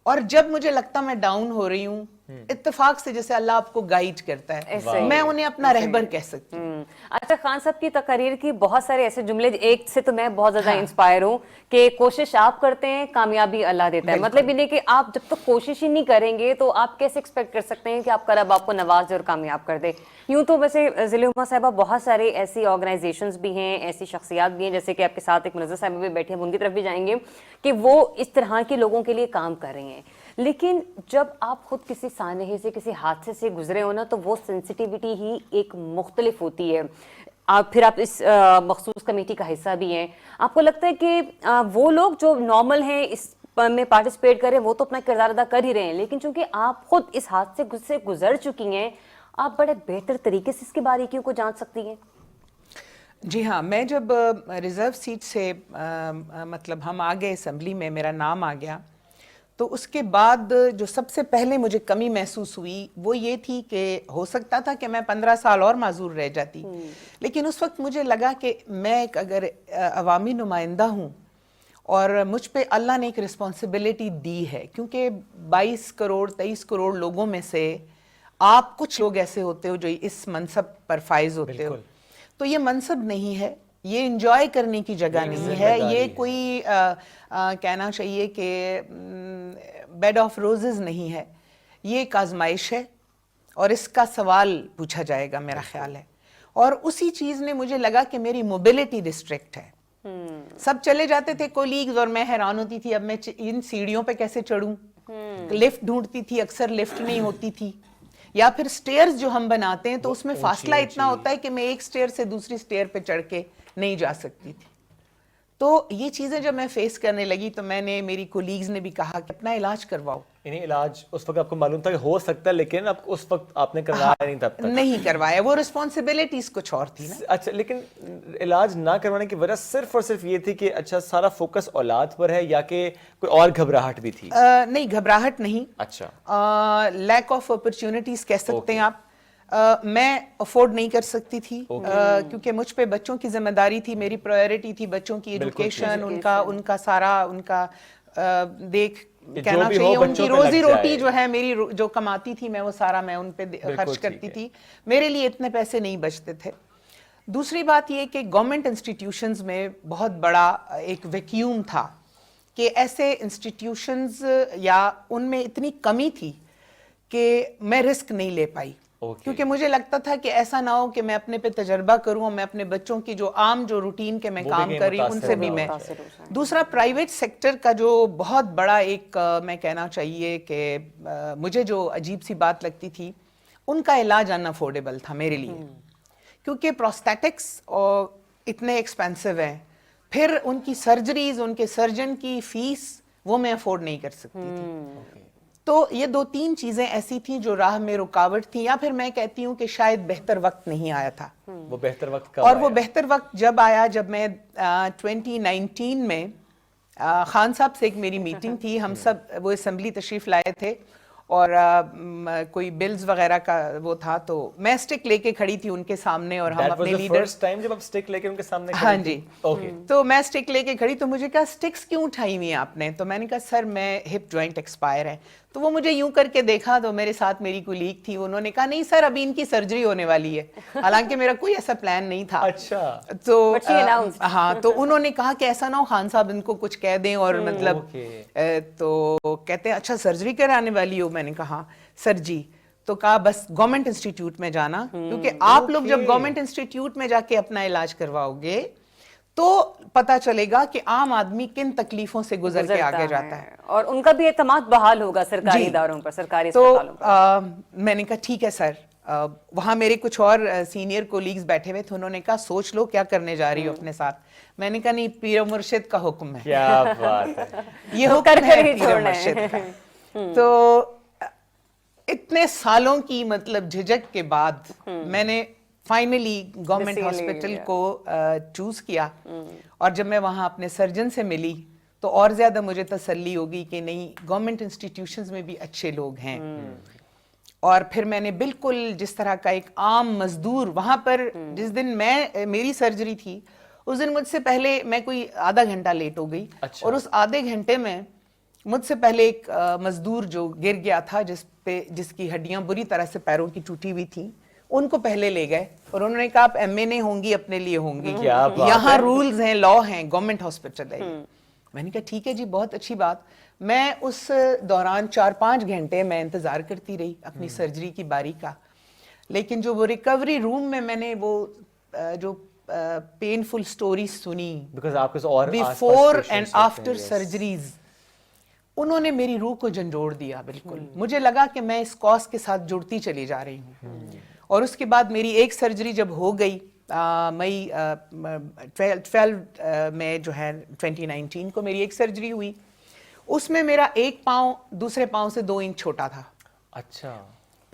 اور جب مجھے لگتا میں ڈاؤن ہو رہی ہوں, اتفاق سے جیسے اللہ آپ کو گائیڈ کرتا ہے, میں انہیں اپنا رہبر کہہ سکتی ہوں. اچھا, خان صاحب کی تقریر کی بہت سارے ایسے جملے, ایک سے تو میں بہت زیادہ انسپائر ہوں کہ کوشش آپ کرتے ہیں, کامیابی اللہ دیتا ہے. مطلب یہ نہیں کہ آپ جب تک کوشش ہی نہیں کریں گے تو آپ کیسے ایکسپیکٹ کر سکتے ہیں کہ آپ کا رب آپ کو نواز دے اور کامیاب کر دے. یوں تو ویسے ضلع عمر صاحبہ بہت سارے ایسی آرگنائزیشنز بھی ہیں, ایسی شخصیات بھی ہیں, جیسے کہ آپ کے ساتھ ایک منظر صاحبہ بھی بیٹھے ہیں, ان کی طرف بھی جائیں گے, کہ وہ اس طرح کے لوگوں کے لیے کام کر رہی ہیں. لیکن جب آپ خود کسی سانحے سے, کسی حادثے سے گزرے ہو نا, تو وہ سینسٹیوٹی ہی ایک مختلف ہوتی ہے. پھر آپ اس مخصوص کمیٹی کا حصہ بھی ہیں, آپ کو لگتا ہے کہ وہ لوگ جو نارمل ہیں اس میں پارٹیسپیٹ کریں, وہ تو اپنا کردار ادا کر ہی رہے ہیں, لیکن چونکہ آپ خود اس حادثے سے گزر چکی ہیں, آپ بڑے بہتر طریقے سے اس کے باریکیوں کو جان سکتی ہیں. جی ہاں، میں جب ریزرو سیٹ سے مطلب ہم آ گئے اسمبلی میں، میرا نام آ گیا، تو اس کے بعد جو سب سے پہلے مجھے کمی محسوس ہوئی وہ یہ تھی کہ ہو سکتا تھا کہ میں 15 سال اور معذور رہ جاتی، لیکن اس وقت مجھے لگا کہ میں ایک اگر عوامی نمائندہ ہوں اور مجھ پہ اللہ نے ایک رسپانسبلٹی دی ہے، کیونکہ 22 کروڑ 23 کروڑ لوگوں میں سے آپ کچھ لوگ ایسے ہوتے ہو جو اس منصب پر فائز ہوتے ہو، تو یہ منصب نہیں ہے، یہ انجوائے کرنے کی جگہ نہیں ہے، یہ کوئی کہنا چاہیے کہ بیڈ آف روزز نہیں ہے، یہ ایک آزمائش ہے اور اس کا سوال پوچھا جائے گا میرا خیال ہے، اور اسی چیز نے مجھے لگا کہ میری موبلٹی ریسٹرکٹ ہے، سب چلے جاتے تھے کولیگز اور میں حیران ہوتی تھی اب میں ان سیڑھیوں پہ کیسے چڑھوں، لفٹ ڈھونڈتی تھی، اکثر لفٹ نہیں ہوتی تھی، یا پھر سٹیئرز جو ہم بناتے ہیں تو اس میں فاصلہ اتنا ہوتا ہے کہ میں ایک سٹیئر سے دوسری سٹیئر پہ چڑھ کے نہیں جا سکتی تھی، تو یہ چیزیں جب میں فیس کرنے لگی تو میں نے میری کولیگز نے بھی کہا کہ اپنا علاج کرواؤ، یعنی علاج اس وقت آپ کو معلوم تھا کہ ہو سکتا ہے لیکن اب اس وقت آپ نے کروایا نہیں تب تک؟ نہیں کروایا، وہ رسپانسبلٹیز کچھ اور تھی نا۔ اچھا، لیکن علاج نہ کروانے کی وجہ صرف اور صرف یہ تھی کہ اچھا سارا فوکس اولاد پر ہے یا کہ کوئی اور گھبراہٹ بھی تھی؟ نہیں، گھبراہٹ نہیں، اچھا، لیک آف اپرچونٹیز کہہ سکتے ہیں آپ، میں افورڈ نہیں کر سکتی تھی کیونکہ مجھ پہ بچوں کی ذمہ داری تھی، میری پرائیورٹی تھی بچوں کی ایجوکیشن، ان کا سارا ان کا دیکھ کہنا چاہیے ان کی روزی روٹی جو ہے، میری جو کماتی تھی میں وہ سارا میں ان پہ خرچ کرتی تھی، میرے لیے اتنے پیسے نہیں بچتے تھے۔ دوسری بات یہ کہ گورنمنٹ انسٹیٹیوشنز میں بہت بڑا ایک ویکیوم تھا کہ ایسے انسٹیٹیوشنز یا ان میں اتنی کمی تھی کہ میں رسک نہیں لے پائی، کیونکہ مجھے لگتا تھا کہ ایسا نہ ہو کہ میں اپنے پہ تجربہ کروں اور میں اپنے بچوں کی جو عام جو روٹین کے میں کام کر رہی ہوں ان سے بھی میں۔ دوسرا پرائیویٹ سیکٹر کا جو بہت بڑا ایک میں کہنا چاہیے کہ مجھے جو عجیب سی بات لگتی تھی، ان کا علاج ان افورڈیبل تھا میرے لیے، کیونکہ پروسٹیٹکس اتنے ایکسپینسو ہیں، پھر ان کی سرجریز، ان کے سرجن کی فیس وہ میں افورڈ نہیں کر سکتی تھی، تو یہ 2-3 چیزیں ایسی تھیں جو راہ میں رکاوٹ تھیں، یا پھر میں کہتی ہوں کہ شاید بہتر وقت نہیں آیا تھا۔ وہ بہتر وقت کب اور آیا؟ وہ بہتر وقت جب آیا جب میں 2019 میں خان صاحب سے ایک میری میٹنگ تھی، ہم سب وہ اسمبلی تشریف لائے تھے اور کوئی بلز وغیرہ کا وہ تھا، تو میں سٹک لے کے کھڑی تھی ان کے سامنے اور ہم اپنے لیڈر، فرسٹ ٹائم جب آپ سٹک لے کے ان کے سامنے ہاں جی، تو میں سٹک لے کے کھڑی، تو مجھے کہا سٹکس کیوں اٹھائی ہوئی ہیں آپ نے؟ تو میں نے کہا سر میں ہپ جوائنٹ ایکسپائر ہے، تو وہ مجھے یوں کر کے دیکھا، تو میرے ساتھ میری کولیگ تھی، انہوں نے کہا نہیں سر ابھی ان کی سرجری ہونے والی ہے، حالانکہ میرا کوئی ایسا پلان نہیں تھا۔ اچھا، تو ہاں، تو انہوں نے کہا کہ ایسا نہ ہو خان صاحب ان کو کچھ کہہ دیں، اور مطلب تو کہتے ہیں اچھا سرجری کرانے والی ہو؟ میں نے کہا سر جی، تو کہا بس گورنمنٹ انسٹیٹیوٹ میں جانا، کیونکہ آپ لوگ جب گورنمنٹ انسٹیٹیوٹ میں جا کے اپنا علاج کرواؤ گے تو پتا چلے گا کہ عام آدمی کن تکلیفوں سے گزر کے آگے جاتا ہے، اور ان کا بھی اعتماد بحال ہوگا سرکاری اداروں پر، سرکاری تو اسپتالوں پر۔ میں نے کہا ٹھیک ہے سر۔ وہاں میرے کچھ اور سینئر کولیگز بیٹھے ہوئے تھے، انہوں نے کہا سوچ لو کیا کرنے جا رہی ہو اپنے ساتھ۔ میں نے کہا نہیں، پیر و مرشد کا حکم ہے، کیا بات ہے، یہ حکم ہے پیر و مرشد کا۔ تو اتنے سالوں کی مطلب جھجک کے بعد میں نے فائنلی گورنمنٹ ہاسپٹل کو چوز کیا، اور جب میں وہاں اپنے سرجن سے ملی تو اور زیادہ مجھے تسلی ہوگی کہ نہیں، گورنمنٹ انسٹیٹیوشنز میں بھی اچھے لوگ ہیں۔ اور پھر میں نے بالکل جس طرح کا ایک عام مزدور وہاں پر، جس دن میری سرجری تھی اس دن مجھ سے پہلے میں کوئی آدھا گھنٹہ لیٹ ہو گئی، اور اس آدھے گھنٹے میں مجھ سے پہلے ایک مزدور جو گر گیا تھا، جس کی ہڈیاں بری طرح سے پیروں کی ٹوٹی ہوئی تھیں، ان کو پہلے لے گئے اور انہوں نے کہا آپ ایم این اے ہوں گی، اپنے لیے ہوں گی، یہاں رولز ہیں، لا ہیں، گورنمنٹ ہاسپٹل ہے۔ میں نے کہا ٹھیک ہے جی، بہت اچھی بات۔ میں اس دوران 4-5 گھنٹے میں انتظار کرتی رہی اپنی سرجری کی باری کا، لیکن جو وہ ریکوری روم میں نے وہ جو پینفل سٹوری سنی بیفور اینڈ آفٹر سرجریز، انہوں نے میری روح کو جھنجھوڑ دیا بالکل۔ مجھے لگا کہ میں اس کاز کے ساتھ جڑتی چلی جا رہی ہوں، اور اس کے بعد میری ایک سرجری جب ہو گئی مئی 12 میں جو ہے 2019 کو میری ایک سرجری ہوئی، اس میں میرا ایک پاؤں دوسرے پاؤں سے 2 انچ چھوٹا تھا۔ اچھا،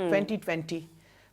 2020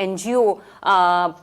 NGO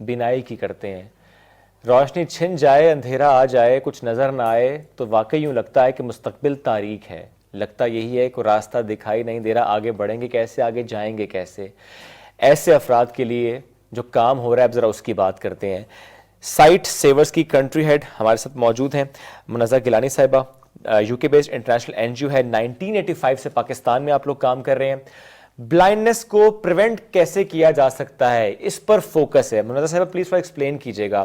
بینائی کی کرتے ہیں. روشنی چھن جائے اندھیرا آ جائے کچھ نظر نہ آئے تو واقعی یوں لگتا ہے کہ مستقبل تاریک ہے. لگتا یہی ہے کہ راستہ دکھائی نہیں دے رہا, آگے بڑھیں گے کیسے, آگے جائیں گے کیسے. ایسے افراد کے لیے جو کام ہو رہا ہے اب ذرا اس کی بات کرتے ہیں. سائٹ سیورز کی کنٹری ہیڈ ہمارے ساتھ موجود ہیں منزہ گیلانی صاحبہ. یو کے بیسڈ انٹرنیشنل این جی او ہے. 1985 سے پاکستان میں آپ لوگ کام کر رہے ہیں. بلائنڈنس کو پریونٹ کیسے کیا جا سکتا ہے, اس پر فوکس ہے. منزہ صاحبہ پلیز تھوڑا ایکسپلین کیجیے گا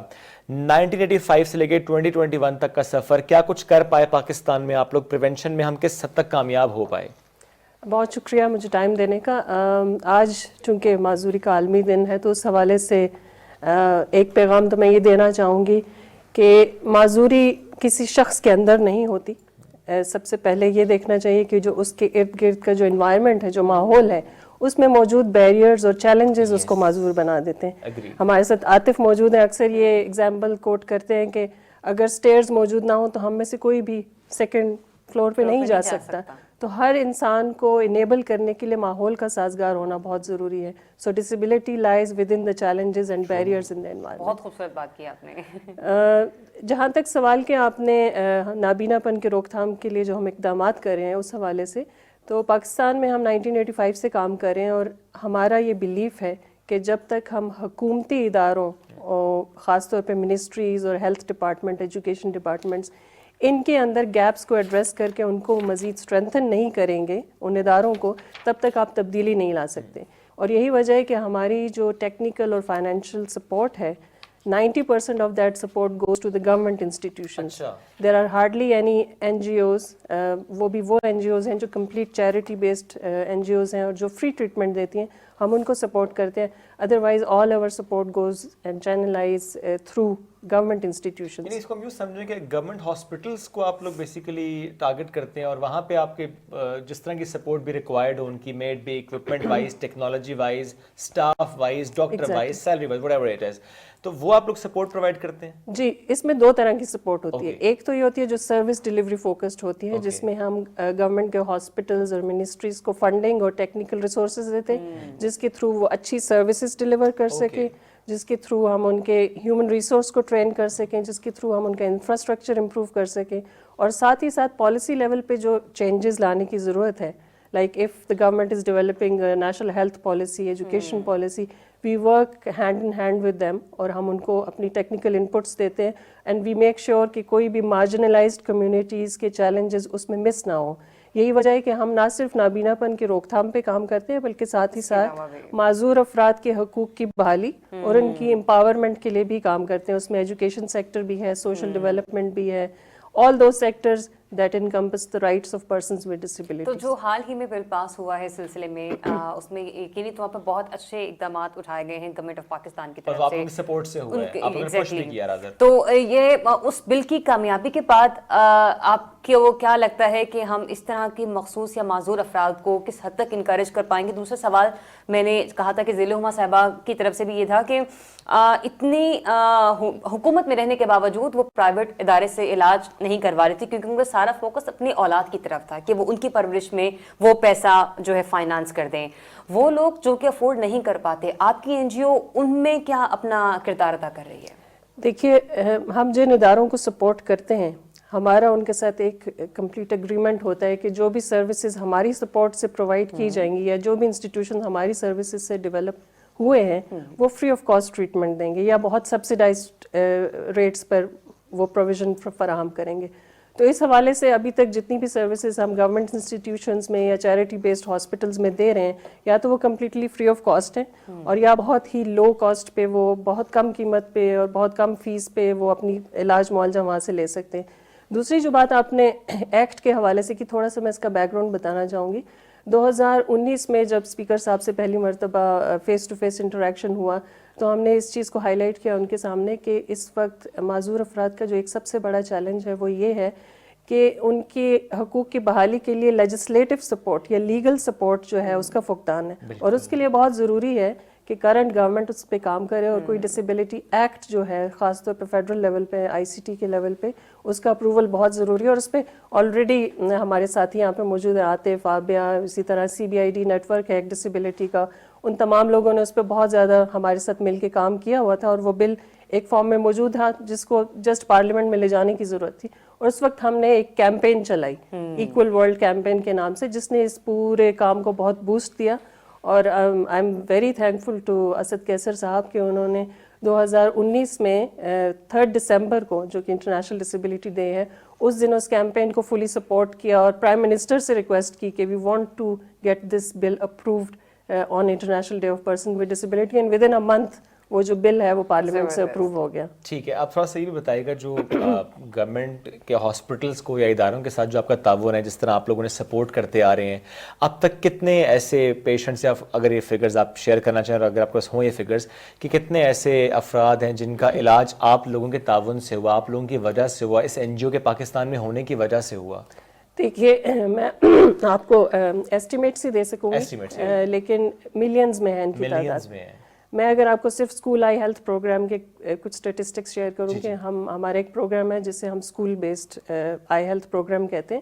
1985 سے لے کے 2021 تک کا سفر, کیا کچھ کر پائے پاکستان میں آپ لوگ پریونشن میں, ہم کس حد تک کامیاب ہو پائے؟ بہت شکریہ مجھے ٹائم دینے کا. آج چونکہ معذوری کا عالمی دن ہے تو اس حوالے سے ایک پیغام تو میں یہ دینا چاہوں گی کہ معذوری کسی شخص کے اندر نہیں ہوتی. سب سے پہلے یہ دیکھنا چاہیے کہ جو اس کے ارد گرد کا جو انوائرمنٹ ہے, جو ماحول ہے, اس میں موجود بیریئرز اور چیلنجز اس کو معذور بنا دیتے ہیں. ہمارے ساتھ عاطف موجود ہیں. اکثر یہ ایگزامپل کوٹ کرتے ہیں کہ اگر سٹیئرز موجود نہ ہوں تو ہم میں سے کوئی بھی سیکنڈ فلور پہ نہیں جا سکتا. تو ہر انسان کو انیبل کرنے کے لیے ماحول کا سازگار ہونا بہت ضروری ہے. So disability lies within the challenges and barriers in the environment. بہت خوبصورت بات کی آپ نے. جہاں تک سوال کیا آپ نے نابینا پن کے روک تھام کے لیے جو ہم اقدامات کر رہے ہیں اس حوالے سے, تو پاکستان میں ہم 1985 سے کام کر رہے ہیں اور ہمارا یہ بیلیف ہے کہ جب تک ہم حکومتی اداروں اور خاص طور پہ منسٹریز اور ہیلتھ ڈپارٹمنٹ, ایجوکیشن ڈپارٹمنٹس, ان کے اندر گیپس کو ایڈریس کر کے ان کو مزید اسٹرینتھن نہیں کریں گے ان اداروں کو, تب تک آپ تبدیلی نہیں لا سکتے. اور یہی وجہ ہے کہ ہماری جو ٹیکنیکل اور فائنینشیل سپورٹ ہے 90% of that support goes to the government institutions. There are hardly any NGOs, وہ بھی وہ NGOs ہیں جو complete charity based NGOs ہیں اور جو free treatment دیتی ہیں, ہم ان کو سپورٹ کرتے ہیں. Otherwise all our support goes and channelized through government institutions. یعنی اس کو ہم یوں سمجھیں کہ گورنمنٹ ہاسپٹلس کو آپ لوگ بیسیکلی ٹارگٹ کرتے ہیں اور وہاں پہ آپ کے جس طرح کی سپورٹ بھی ریکوائرڈ ہو, ان کی میڈ بھی equipment wise, technology wise, staff wise, doctor wise, salary wise, whatever it is, تو وہ آپ لوگ سپورٹ پرووائڈ کرتے ہیں؟ جی, اس میں دو طرح کی سپورٹ ہوتی ہے. ایک تو یہ ہوتی ہے جو سروس ڈیلیوری فوکسڈ ہوتی ہے, جس میں ہم گورنمنٹ کے ہاسپٹلز اور منسٹریز کو فنڈنگ اور ٹیکنیکل ریسورسز دیتے ہیں جس کے تھرو وہ اچھی سروسز ڈیلیور کر سکیں, جس کے تھرو ہم ان کے ہیومن ریسورس کو ٹرین کر سکیں, جس کے تھرو ہم ان کا انفراسٹرکچر امپروو کر سکیں, اور ساتھ ہی ساتھ پالیسی لیول پہ جو چینجز لانے کی ضرورت ہے, like if the government is developing a national health policy, education policy, we work hand in hand with them اور ہم ان کو اپنی ٹیکنیکل انپٹس دیتے ہیں and we make sure کہ کوئی بھی marginalized communities کے challenges اس میں مس نہ ہوں. یہی وجہ ہے کہ ہم نہ صرف نابینا پن کی روک تھام پہ کام کرتے ہیں بلکہ ساتھ ہی ساتھ معذور افراد کے حقوق کی بحالی اور ان کی امپاورمنٹ کے لیے بھی کام کرتے ہیں. اس میں ایجوکیشن سیکٹر بھی ہے, سوشل ڈیولپمنٹ بھی ہے, all those sectors that encompass the rights of persons with disabilities. تو جو حال ہی میں بل پاس ہوا ہے اس سلسلے میں, اس میں یقینی طور پر بہت اچھے اقدامات اٹھائے گئے ہیں گورنمنٹ آف پاکستان کی طرف سے, آپ ان کی سپورٹ سے ہوا ہے, آپ نے پش بھی کیا رادر. تو یہ اس بل کی کامیابی کے بعد آپ کو کیا لگتا ہے کہ ہم اس طرح کی مخصوص یا معذور افراد کو کس حد تک انکریج کر پائیں گے؟ دوسرا سوال میں نے کہا تھا کہ ذیل ہما صاحبہ کی طرف سے بھی یہ تھا کہ اتنی حکومت میں رہنے کے باوجود وہ پرائیویٹ ادارے سے علاج نہیں کروا رہی تھی کیونکہ ان کا سارا فوکس اپنی اولاد کی طرف تھا کہ وہ ان کی پرورش میں وہ پیسہ جو ہے فائنانس کر دیں. وہ لوگ جو کہ افورڈ نہیں کر پاتے, آپ کی این جی او ان میں کیا اپنا کردار ادا کر رہی ہے؟ دیکھیے, ہم جن اداروں کو سپورٹ کرتے ہیں ہمارا ان کے ساتھ ایک کمپلیٹ اگریمنٹ ہوتا ہے کہ جو بھی سروسز ہماری سپورٹ سے پرووائڈ کی جائیں گی یا جو بھی انسٹیٹیوشن ہماری سروسز سے ڈیولپ ہوئے ہیں وہ فری آف کاسٹ ٹریٹمنٹ دیں گے یا بہت سبسڈائزڈ ریٹس پر وہ پروویژن فراہم کریں گے. تو اس حوالے سے ابھی تک جتنی بھی سروسز ہم گورنمنٹ انسٹیٹیوشنز میں یا چیریٹی بیسڈ ہاسپٹلز میں دے رہے ہیں یا تو وہ کمپلیٹلی فری آف کاسٹ ہیں اور یا بہت ہی لو کاسٹ پہ, وہ بہت کم قیمت پہ اور بہت کم فیس پہ وہ اپنی علاج معالجہ وہاں سے لے سکتے ہیں. دوسری جو بات آپ نے ایکٹ کے حوالے سے کی, تھوڑا سا میں اس کا بیک گراؤنڈ بتانا چاہوں گی. 2019 میں جب اسپیکر صاحب سے پہلی مرتبہ فیس ٹو فیس انٹریکشن ہوا تو ہم نے اس چیز کو ہائی لائٹ کیا ان کے سامنے کہ اس وقت معذور افراد کا جو ایک سب سے بڑا چیلنج ہے وہ یہ ہے کہ ان کے حقوق کی بحالی کے لیے لیجسلیٹو سپورٹ یا لیگل سپورٹ جو ہے اس کا فقدان ہے, اور اس کے لیے بہت ضروری ہے کہ کرنٹ گورنمنٹ اس پہ کام کرے اور کوئی ڈسیبلٹی ایکٹ جو ہے خاص طور پہ فیڈرل لیول پہ ICT کے لیول پہ اس کا اپروول بہت ضروری ہے. اور اس پہ آلریڈی ہمارے ساتھی یہاں پہ موجود ہیں, عاطف, آبیہ, اسی طرح CBID نیٹورک ہے ایک ڈسیبلٹی کا, ان تمام لوگوں نے اس پہ بہت زیادہ ہمارے ساتھ مل کے کام کیا ہوا تھا اور وہ بل ایک فارم میں موجود تھا جس کو جسٹ پارلیمنٹ میں لے جانے کی ضرورت تھی. اور اس وقت ہم نے ایک کیمپین چلائی ایکول ورلڈ کیمپین کے نام سے, جس نے اس پورے کام کو بہت بوسٹ دیا. اور I am very thankful to Asad Qaiser صاحب کہ انہوں نے 2019 میں 3 دسمبر کو, جو کہ انٹرنیشنل ڈسیبلٹی ڈے ہے, اس دن اس کیمپین کو فلی سپورٹ کیا اور پرائم منسٹر سے ریکویسٹ کی کہ we want to get this bill approved on international day of person with disability, and within a month وہ جو بل ہے وہ پارلیمنٹ سے اپروو ہو گیا. ٹھیک ہے, آپ تھوڑا سا یہ بھی بتائیے گا جو گورنمنٹ کے ہاسپٹلس کو یا اداروں کے ساتھ جو آپ کا تعاون ہے, جس طرح آپ لوگوں نے سپورٹ کرتے آ رہے ہیں, اب تک کتنے ایسے پیشنٹس, یا اگر یہ فگرز آپ شیئر کرنا چاہیں اور اگر آپ کے پاس ہوں یہ فگرز, کہ کتنے ایسے افراد ہیں جن کا علاج آپ لوگوں کے تعاون سے ہوا, آپ لوگوں کی وجہ سے ہوا, اس NGO کے پاکستان میں ہونے کی وجہ سے ہوا؟ دیکھیے میں آپ کو ایسٹیمیٹس ہی دے سکوں گی, لیکن ملینز میں ہے ان کی تعداد. میں اگر آپ کو صرف اسکول آئی ہیلتھ پروگرام کے کچھ اسٹیٹسٹکس شیئر کروں کہ ہمارا ایک پروگرام ہے جسے ہم school based eye health programme کہتے ہیں.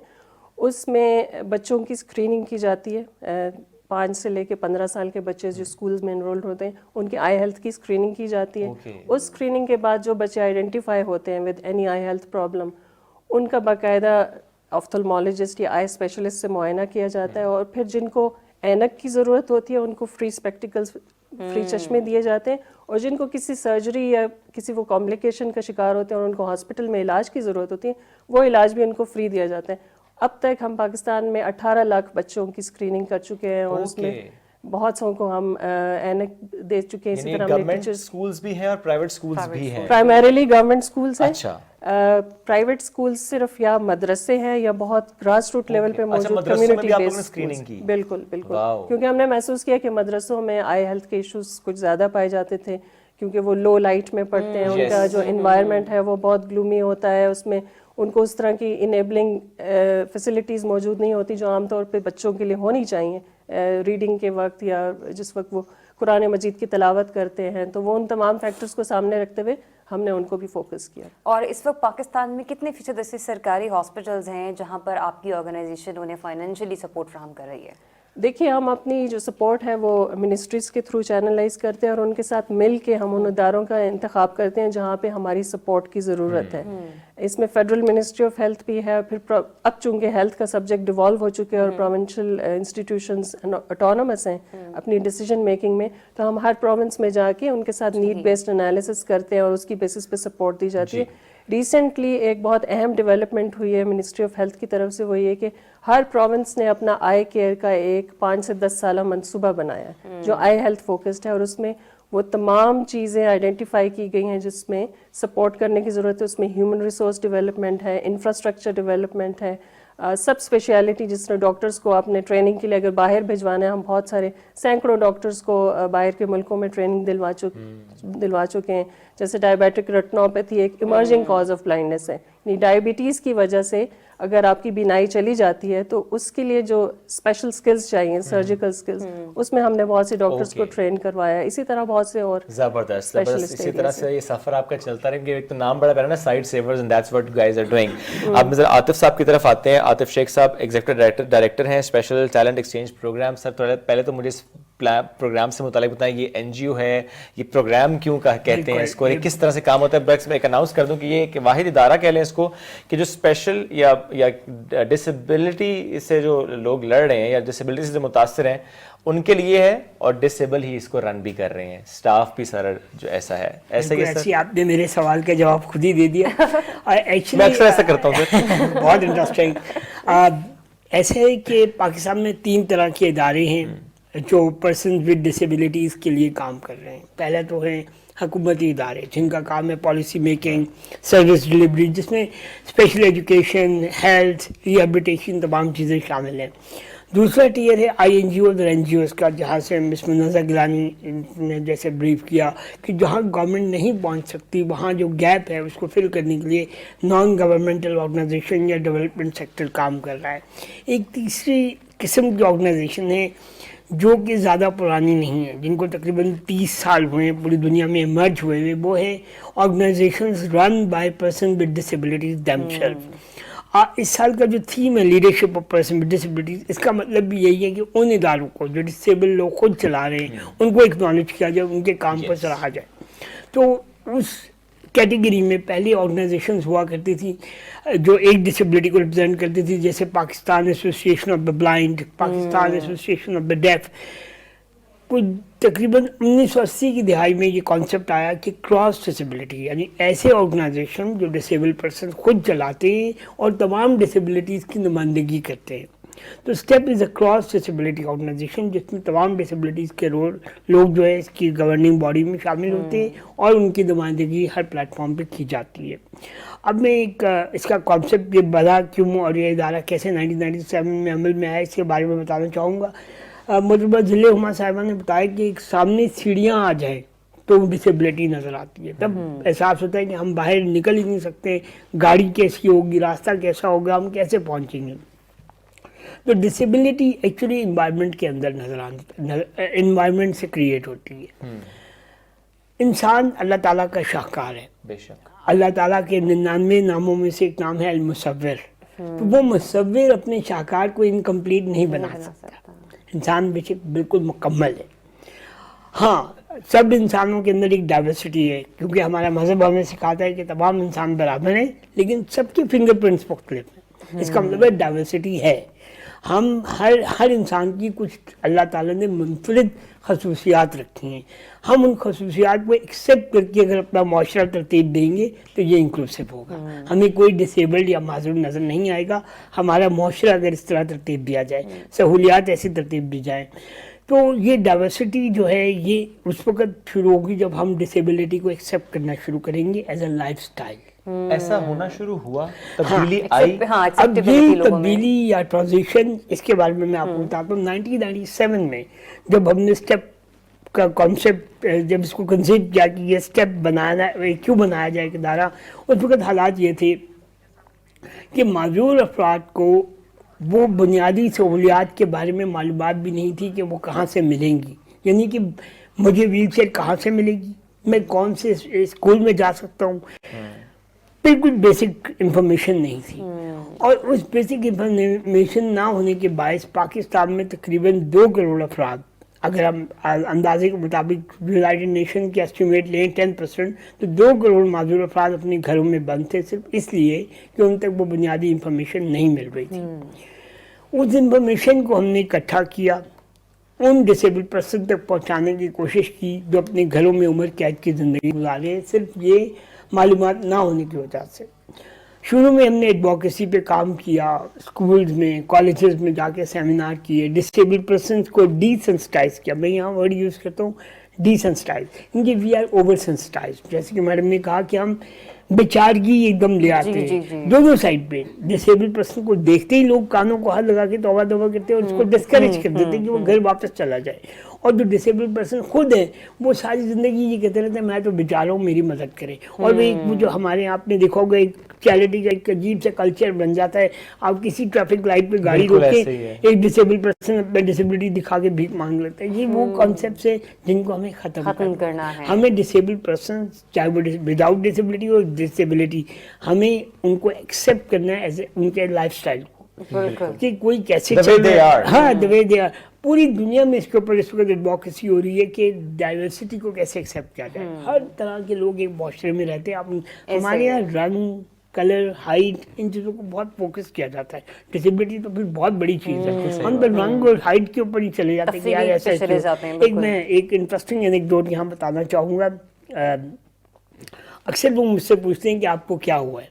اس میں بچوں کی اسکریننگ کی جاتی ہے, 5 سے لے کے 15 سال کے بچے جو اسکولز میں انرولڈ ہوتے ہیں ان کی آئی ہیلتھ کی اسکریننگ کی جاتی ہے. اس اسکریننگ کے بعد جو بچے آئیڈینٹیفائی ہوتے ہیں with any eye health problem, ان کا باقاعدہ آفتھلمالوجسٹ یا آئی اسپیشلسٹ سے معائنہ کیا جاتا ہے. اور پھر جن کو اینک کی ضرورت ہوتی ہے ان کو فری اسپیکٹیکلس, فری چشمے دیے جاتے ہیں. اور جن کو کسی سرجری یا کسی وہ کمپلیکیشن کا شکار ہوتے ہیں اور ان کو ہاسپٹل میں علاج کی ضرورت ہوتی ہے, وہ علاج بھی ان کو فری دیا جاتا ہے. اب تک ہم پاکستان میں 18 لاکھ بچوں کی اسکریننگ کر چکے ہیں اور اس میں بہت سو کو ہم اینک دے چکے ہیں. اسی طرح گورنمنٹ سکولز بھی ہیں اور پرائیویٹ سکولز بھی ہیں. پرائمریلی گورنمنٹ سکولز ہیں. اچھا, پرائیویٹ سکول صرف یا مدرسے ہیں یا بہت گراس روٹ لیول پہ موجود کمیونٹی بیسڈ. بالکل بالکل, کیونکہ ہم نے محسوس کیا کہ مدرسوں میں آئی ہیلتھ کے ایشوز کچھ زیادہ پائے جاتے تھے, کیونکہ وہ لو لائٹ میں پڑھتے ہیں, ان کا جو انوائرمنٹ ہے وہ بہت گلومی ہوتا ہے, اس میں ان کو اس طرح کی انیبلنگ فیسلٹیز موجود نہیں ہوتی جو عام طور پہ بچوں کے لیے ہونی چاہیے ریڈنگ کے وقت یا جس وقت وہ قرآن مجید کی تلاوت کرتے ہیں. تو وہ ان تمام فیکٹرز کو سامنے رکھتے ہوئے ہم نے ان کو بھی فوکس کیا. اور اس وقت پاکستان میں کتنے فیصد ایسے سرکاری ہاسپٹلز ہیں جہاں پر آپ کی آرگنائزیشن انہیں فائنینشلی سپورٹ فراہم کر رہی ہے؟ دیکھیے ہم اپنی جو سپورٹ ہے وہ منسٹریز کے تھرو چینلائز کرتے ہیں اور ان کے ساتھ مل کے ہم ان اداروں کا انتخاب کرتے ہیں جہاں پہ ہماری سپورٹ کی ضرورت ہے. اس میں فیڈرل منسٹری آف ہیلتھ بھی ہے, پھر اب چونکہ ہیلتھ کا سبجیکٹ ڈیوالو ہو چکے اور پروونشل انسٹیٹیوشنز اٹونومس ہیں اپنی ڈیسیجن میکنگ میں, تو ہم ہر پروونس میں جا کے ان کے ساتھ نیڈ بیسڈ انالیسس کرتے ہیں اور اس کی بیسس پہ سپورٹ دی جاتی ہے. ریسنٹلی ایک بہت اہم ڈیولپمنٹ ہوئی ہے منسٹری آف ہیلتھ کی طرف سے, وہ یہ کہ ہر پروونس نے اپنا آئی کیئر کا ایک 5 سے 10 سالہ منصوبہ بنایا ہے جو آئی ہیلتھ فوکسڈ ہے, اور اس میں وہ تمام چیزیں آئیڈینٹیفائی کی گئی ہیں جس میں سپورٹ کرنے کی ضرورت ہے. اس میں ہیومن ریسورس ڈیولپمنٹ ہے, انفراسٹرکچر ڈیولپمنٹ ہے, سب اسپیشلٹی جس طرح ڈاکٹرز کو آپ نے ٹریننگ کے لیے اگر باہر بھجوانا ہے, ہم بہت سارے سینکڑوں ڈاکٹرز کو باہر کے ملکوں میں ٹریننگ دلوا چکے ہیں. جیسے ڈائبیٹک ریٹنوپیتھی ایک ایمرجنگ کاز آف بلائنڈنس ہے, یعنی ڈائبٹیز کی وجہ سے اگر آپ کی بینائی چلی جاتی ہے تو اس کے لیے جو اسپیشل سکلز چاہیے, سرجیکل سکلز, اس میں ہم نے بہت سے ڈاکٹرز کو ٹرین کروایا ہے. اسی طرح بہت سے اور زبردست اسی طرح سے یہ سفر آپ کا چلتا رہے. ایک تو نام بڑا پیارا نا, sight savers, and that's what you guys are doing. اب ذرا عاطف صاحب کی طرف آتے ہیں. عاطف شیخ صاحب ایگزیکٹو ڈائریکٹر ہیں اسپیشل ٹیلنٹ ایکسچینج پروگرام. سر پہلے تو مجھے اس پروگرام سے متعلق بتائیں, یہ NGO ہے, یہ پروگرام کیوں کہتے ہیں اس کو, کس طرح سے کام ہوتا ہے. بریکس میں ایک اناؤنس کر دوں کہ یہ ایک واحد ادارہ کہہ لیں اس کو کہ جو اسپیشل یا ڈسیبلٹی سے جو لوگ لڑ رہے ہیں یا ڈسیبلٹی سے جو متاثر ہیں ان کے لیے ہے, اور ڈسیبل ہی اس کو رن بھی کر رہے ہیں, اسٹاف بھی سارا جو ایسا ہے. ایسا ہی ایسی آپ نے میرے سوال کا جواب خود ہی دے دیا. میں اکثر ایسا کرتا ہوں. بہت انٹرسٹنگ. ایسے ہے کہ پاکستان میں 3 طرح کے ادارے ہیں جو پرسنز ود ڈسیبلٹیز کے لیے کام کر رہے ہیں. پہلا تو ہے حکومتی ادارے جن کا کام ہے پالیسی میکنگ, سروس ڈلیوری, جس میں اسپیشل ایجوکیشن, ہیلتھ, ریہیبلیٹیشن تمام چیزیں شامل ہیں. دوسرا ٹیئر ہے INGOز اور NGOز کا, جہاں سے مس منازہ گیلانی نے جیسے بریف کیا کہ جہاں گورنمنٹ نہیں پہنچ سکتی وہاں جو گیپ ہے اس کو فل کرنے کے لیے نان گورنمنٹل آرگنائزیشن یا ڈیولپمنٹ سیکٹر کام کر رہا ہے. ایک تیسری قسم کی آرگنائزیشن ہے جو کہ زیادہ پرانی نہیں ہے، جن کو تقریباً 30 سال ہوئے ہیں پوری دنیا میں ایمرج ہوئے ہوئے، وہ ہے organisations run by person with disabilities them self. اس سال کا جو تھیم ہے leadership of person with disabilities, اس کا مطلب بھی یہی ہے کہ ان اداروں کو جو ڈسیبل لوگ خود چلا رہے ہیں ان کو اکنالج کیا جائے، ان کے کام کو سراہا جائے۔ تو اس کیٹیگری میں پہلے آرگنائزیشنز ہوا کرتی تھی جو ایک ڈسیبلٹی کو ریپرزینٹ کرتی تھی، جیسے Pakistan association of the blind, Pakistan association of the deaf. کچھ تقریباً 1980 کی دہائی میں یہ کانسیپٹ آیا کہ کراس ڈسیبلٹی، یعنی ایسے آرگنائزیشن جو ڈسیبل پرسن خود چلاتے ہیں اور تمام ڈسیبلٹیز کی نمائندگی کرتے ہیں۔ تو STEP is a cross disability organisation, جس میں تمام ڈسیبلٹیز کے لوگ جو ہے اس کی گورننگ باڈی میں شامل ہوتے ہیں اور ان کی نمائندگی ہر پلیٹ فارم پہ کی جاتی ہے۔ اب میں ایک اس کا کانسیپٹ یہ بنا کیوں اور یہ ادارہ کیسے 1997 میں عمل میں آیا، اس کے بارے میں بتانا چاہوں گا۔ مطلبہ ضلع ہما صاحبہ نے بتایا کہ ایک سامنے سیڑھیاں آ جائیں تو ڈسیبلٹی نظر آتی ہے، تب احساس ہوتا ہے کہ ہم باہر نکل ہی نہیں سکتے، گاڑی کیسی ہوگی، راستہ کیسا ہوگا، ہم کیسے پہنچیں گے۔ تو ڈسیبلٹی ایکچولی انوائرمنٹ کے اندر انوائرمنٹ سے کریٹ ہوتی ہے۔ انسان اللہ تعالیٰ کا شاہکار ہے، بے شک اللہ تعالیٰ کے 99 ناموں میں سے ایک نام ہے المصور۔ تو وہ مصور اپنے شاہکار کو انکمپلیٹ نہیں بنا سکتا، انسان بے شک بالکل مکمل ہے۔ ہاں، سب انسانوں کے اندر ایک ڈائیورسٹی ہے، کیونکہ ہمارا مذہب ہمیں سکھاتا ہے کہ تمام انسان برابر ہیں، لیکن سب کے فنگر پرنٹس مختلف ہیں۔ اس کا مطلب ہے ڈائیورسٹی ہے۔ ہم ہر انسان کی کچھ اللہ تعالیٰ نے منفرد خصوصیات رکھی ہیں، ہم ان خصوصیات کو ایکسیپٹ کر کے اگر اپنا معاشرہ ترتیب دیں گے تو یہ انکلوسیو ہوگا، ہمیں کوئی ڈسیبلڈ یا معذور نظر نہیں آئے گا۔ ہمارا معاشرہ اگر اس طرح ترتیب دیا جائے، سہولیات ایسی ترتیب دی جائیں، تو یہ ڈائیورسٹی جو ہے یہ اس وقت شروع ہوگی جب ہم ڈسیبلٹی کو ایکسیپٹ کرنا شروع کریں گے ایز اے لائف سٹائل۔ ایسا ہونا شروع ہوا، تبدیلی آئی۔ اب یہ تبدیلی یا ٹرانزیشن، اس کے بارے میں آپ کو بتاتا ہوں۔ 1997 میں جب ہم نے اسٹیپ کا کانسیپٹ، جب اس کو کنسیڈر کیا کہ یہ اسٹیپ بنانا کیوں بنایا جائے ایک ادارہ، اس وقت حالات یہ تھے کہ معذور افراد کو وہ بنیادی سہولیات کے بارے میں معلومات بھی نہیں تھی کہ وہ کہاں سے ملیں گی، یعنی کہ مجھے ویل چیئر کہاں سے ملے گی، میں کون سے اسکول میں جا سکتا ہوں، بالکل بیسک انفارمیشن نہیں تھی۔ اور اس بیسک انفارمیشن نہ ہونے کے باعث پاکستان میں تقریباً 2 کروڑ افراد، اگر ہم اندازے کے مطابق یونائٹڈ نیشن کے اسٹیمیٹ لیں 10%، تو 2 کروڑ معذور افراد اپنے گھروں میں بند تھے، صرف اس لیے کہ ان تک وہ بنیادی انفارمیشن نہیں مل رہی تھی۔ اس انفارمیشن کو ہم نے اکٹھا کیا، ان ڈسیبل پرسن تک پہنچانے کی کوشش کی جو اپنے گھروں میں عمر قید کی زندگی گزارے ہیں، صرف یہ معلومات نہ ہونے کی وجہ سے۔ شروع میں ہم نے ایڈوکیسی پہ کام کیا، اسکولز میں، کالجز میں جا کے سیمینار کیے، ڈسیبل پرسنس کو ڈی سینسٹائز کیا۔ میں یہاں ورڈ یوز کرتا ہوں ڈی سینسٹائز، کیونکہ وی آر اوور سینسٹائز۔ جیسے کہ میڈم نے کہا کہ ہم بیچارگی ایک دم لے آتے ہیں دونوں سائڈ پہ۔ ڈسیبل پرسن کو دیکھتے ہی لوگ کانوں کو ہاتھ لگا کے توبہ توبہ کرتے ہیں اور اس کو ڈسکریج کر دیتے ہیں کہ وہ گھر واپس چلا جائے، اور جو ڈسیبل پرسن خود ہیں وہ ساری زندگی یہ کہتے رہتے ہیں میں تو بیچارہ ہوں، میری مدد کریں۔ اور وہ جو ہمارے آپ نے دیکھا ہوگا ایک چیریٹی کا ایک عجیب سا کلچر بن جاتا ہے، آپ کسی ٹریفک لائٹ پہ گاڑی روکیں، ایک ڈسیبل پرسن اپنا ڈسیبلٹی دکھا کے بھیک مانگ لیتا ہے۔ یہ وہ کانسیپٹس ہیں جن کو ہمیں ختم کرنا ہے۔ ہمیں ڈسیبل پرسن، چاہے وہ وداؤٹ ڈسیبلٹی اور ڈسیبلٹی، ہمیں ان کو ایکسیپٹ کرنا ہے ایز ان کے لائف سٹائل کو، کہ کوئی کیسے چل رہا ہے۔ ہاں، the way they are۔ پوری دنیا میں اس کے اوپر اس وقت ایڈوکیسی ہو رہی ہے کہ ڈائیورسٹی کو کیسے ایکسیپٹ کیا جائے۔ ہر طرح کے لوگ ایک معاشرے میں رہتے ہیں۔ ہمارے یہاں رنگ، کلر، ہائٹ، ان چیزوں کو بہت فوکس کیا جاتا ہے۔ ڈسیبلٹی تو پھر بہت بڑی چیز ہے، ہم تو رنگ اور ہائٹ کے اوپر ہی چلے جاتے ہیں کہ یار ایسا۔ میں ایک انٹرسٹنگ اینیکڈوٹ یہاں بتانا چاہوں گا۔ اکثر لوگ مجھ سے پوچھتے ہیں کہ آپ کو کیا ہوا ہے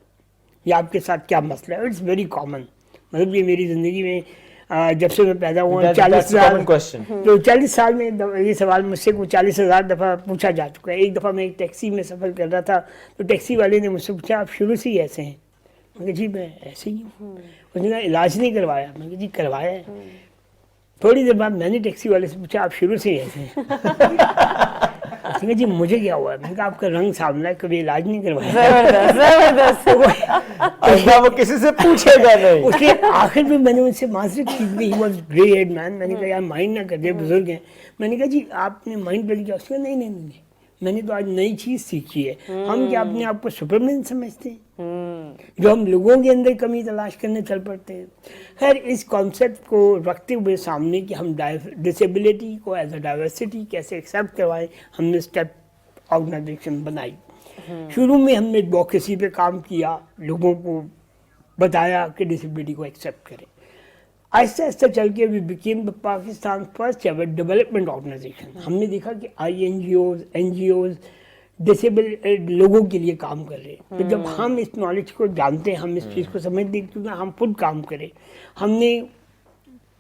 یا آپ کے ساتھ کیا مسئلہ ہے۔ اٹس ویری کامن، مطلب یہ میری زندگی میں جب سے میں پیدا ہوا 40 سال میں یہ سوال مجھ سے 40,000 دفعہ پوچھا جا چکا ہے۔ ایک دفعہ میں ایک ٹیکسی میں سفر کر رہا تھا تو ٹیکسی والے نے مجھ سے پوچھا آپ شروع سے ہی ایسے ہیں؟ میں کہا جی میں ایسے ہی ہوں۔ اس نے کہا علاج نہیں کروایا؟ میں کہا جی کروایا ہے۔ تھوڑی دیر بعد میں نے ٹیکسی والے سے پوچھا آپ شروع سے ہی ایسے ہیں؟ کہا جی مجھے کیا ہوا ہے؟ میں نے کہا آپ کا رنگ سامنا ہے, کبھی علاج نہیں کروایا. اچھا وہ کسی سے پوچھے گا نہیں. اس کے آخر میں میں نے ان سے معذرت کی, ہی واز گرے ہیڈ مین. میں نے کہا یار مائنڈ نہ کر دے, بزرگ ہیں. میں نے کہا جی آپ نے مائنڈ کر لیا؟ اس کا نہیں نہیں نہیں, میں نے تو آج نئی چیز سیکھی ہے. ہم کیا اپنے آپ کو سپرمین سمجھتے ہیں جو ہم لوگوں کے اندر کمی تلاش کرنے چل پڑتے ہیں. خیر اس کانسیپٹ کو رکھتے ہوئے سامنے کہ ہم ڈسیبلٹی کو ایز اے ڈائیورسٹی کیسے ایکسیپٹ کروائیں, ہم نے اسٹیپ آرگنائزیشن بنائی. شروع میں ہم نے ایڈوکیسی پہ کام کیا, لوگوں کو بتایا کہ ڈسیبلٹی کو ایکسیپٹ کریں. آہستہ آہستہ چل کے we became Pakistan first ever development organisation. ہم نے دیکھا کہ این جی اوز ڈسیبل لوگوں کے لیے کام کر رہے ہیں. تو جب ہم اس نالج کو جانتے ہیں, ہم اس چیز کو سمجھتے ہیں کیونکہ ہم خود کام کریں. ہم نے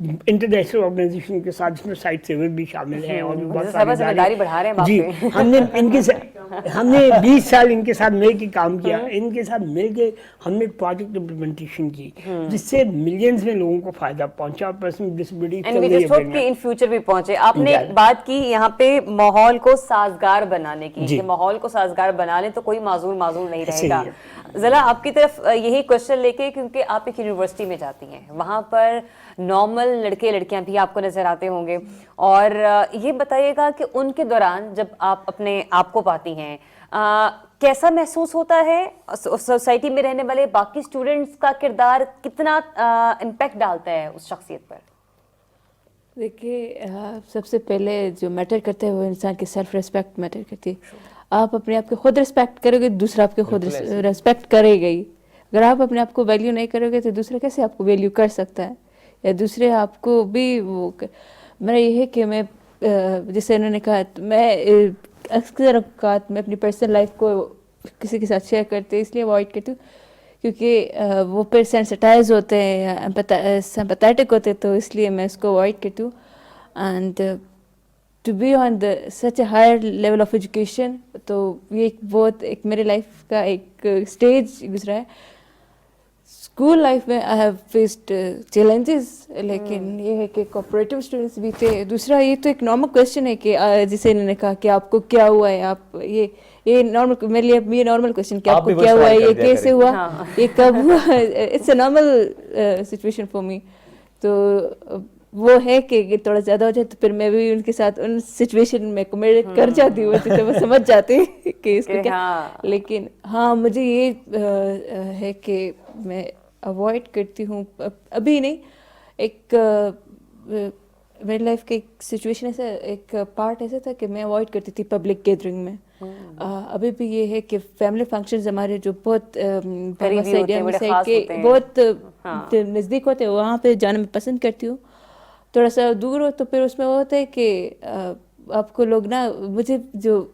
انٹرنیشنل آرگنائزیشن کے ساتھ, جس میں سائٹ سیور بھی شامل ہیں اور بھی بہت ساری ذمہ داری بڑھا رہے ہیں جی, ہم نے 20 سال ان کے ساتھ مل کے کام کیا. ان کے ساتھ مل کے ہم نے پروجیکٹ امپلیمنٹیشن کی جس سے ملینز میں لوگوں کو فائدہ پہنچا. پرسن ڈسیبلٹی ان فیوچر بھی پہنچے. آپ نے بات کی یہاں پہ ماحول کو سازگار بنانے کی, کہ ماحول کو سازگار بنا لیں تو کوئی معذور نہیں رہے گا. ذرا آپ کی طرف یہی کوشچن لے کے, کیونکہ آپ ایک یونیورسٹی میں جاتی ہیں, وہاں پر نارمل لڑکے لڑکیاں بھی آپ کو نظر آتے ہوں گے, اور یہ بتائیے گا کہ ان کے دوران جب آپ اپنے آپ کو پاتی ہیں کیسا محسوس ہوتا ہے؟ سوسائٹی میں رہنے والے باقی اسٹوڈنٹس کا کردار کتنا امپیکٹ ڈالتا ہے اس شخصیت پر؟ دیکھیے سب سے پہلے جو میٹر کرتا ہے وہ انسان کی سیلف ریسپیکٹ میٹر کرتی ہے. آپ اپنے آپ کو خود ریسپیکٹ کرو گے, دوسرا آپ کے خود ریسپیکٹ کرے گا ہی. اگر آپ اپنے آپ کو ویلیو نہیں کرو گے تو دوسرا کیسے آپ کو ویلیو کر سکتا ہے, یا دوسرے آپ کو بھی وہ. میرا یہ ہے کہ میں جیسے انہوں نے کہا, میں اکثر اوقات میں اپنی پرسنل لائف کو کسی کے ساتھ شیئر کرتے اس لیے اوائڈ کرتی ہوں کیونکہ وہ پھر سینسٹائز ہوتے ہیں یا سمپیتھیٹک ہوتے ہیں, تو اس لیے میں اس کو اوائڈ کرتی ہوں. And to be on the such a higher level of education, تو یہ بہت ایک میرے لائف کا ایک اسٹیج گزرا ہے. اسکول لائف میں آئی ہیو فیسڈ چیلنجز, لیکن یہ ہے کہ کوآپریٹو اسٹوڈنٹس بھی تھے. دوسرا یہ تو ایک نارمل کویشچن ہے کہ جسے انہوں نے کہا کہ آپ کو کیا ہوا ہے, آپ یہ نارمل, میرے لیے یہ نارمل کویشچن کہ آپ کو کیا ہوا ہے, یہ کیسے ہوا, یہ کب ہوا, it's a normal situation for me. تو وہ ہے کہ یہ تھوڑا زیادہ ہو جائے تو پھر میں بھی ان کے ساتھ ان سچویشن میں کمیٹ کر جاتی ہوں, جسے وہ سمجھ جاتے ہیں کہ اس کو کیا. لیکن ہاں مجھے یہ ہے کہ میں اوائڈ کرتی ہوں, ابھی نہیں, ایک میری لائف کا ایک سچویشن ایسا, ایک پارٹ ایسا تھا کہ میں اوائڈ کرتی تھی پبلک گیدرنگ میں. ابھی بھی یہ ہے کہ فیملی فنکشنز ہمارے جو بہت بہت نزدیک ہوتے ہیں وہاں پہ جانا میں پسند کرتی ہوں. تھوڑا سا دور ہو تو پھر اس میں وہ ہوتا ہے کہ آپ کو لوگ نا, مجھے جو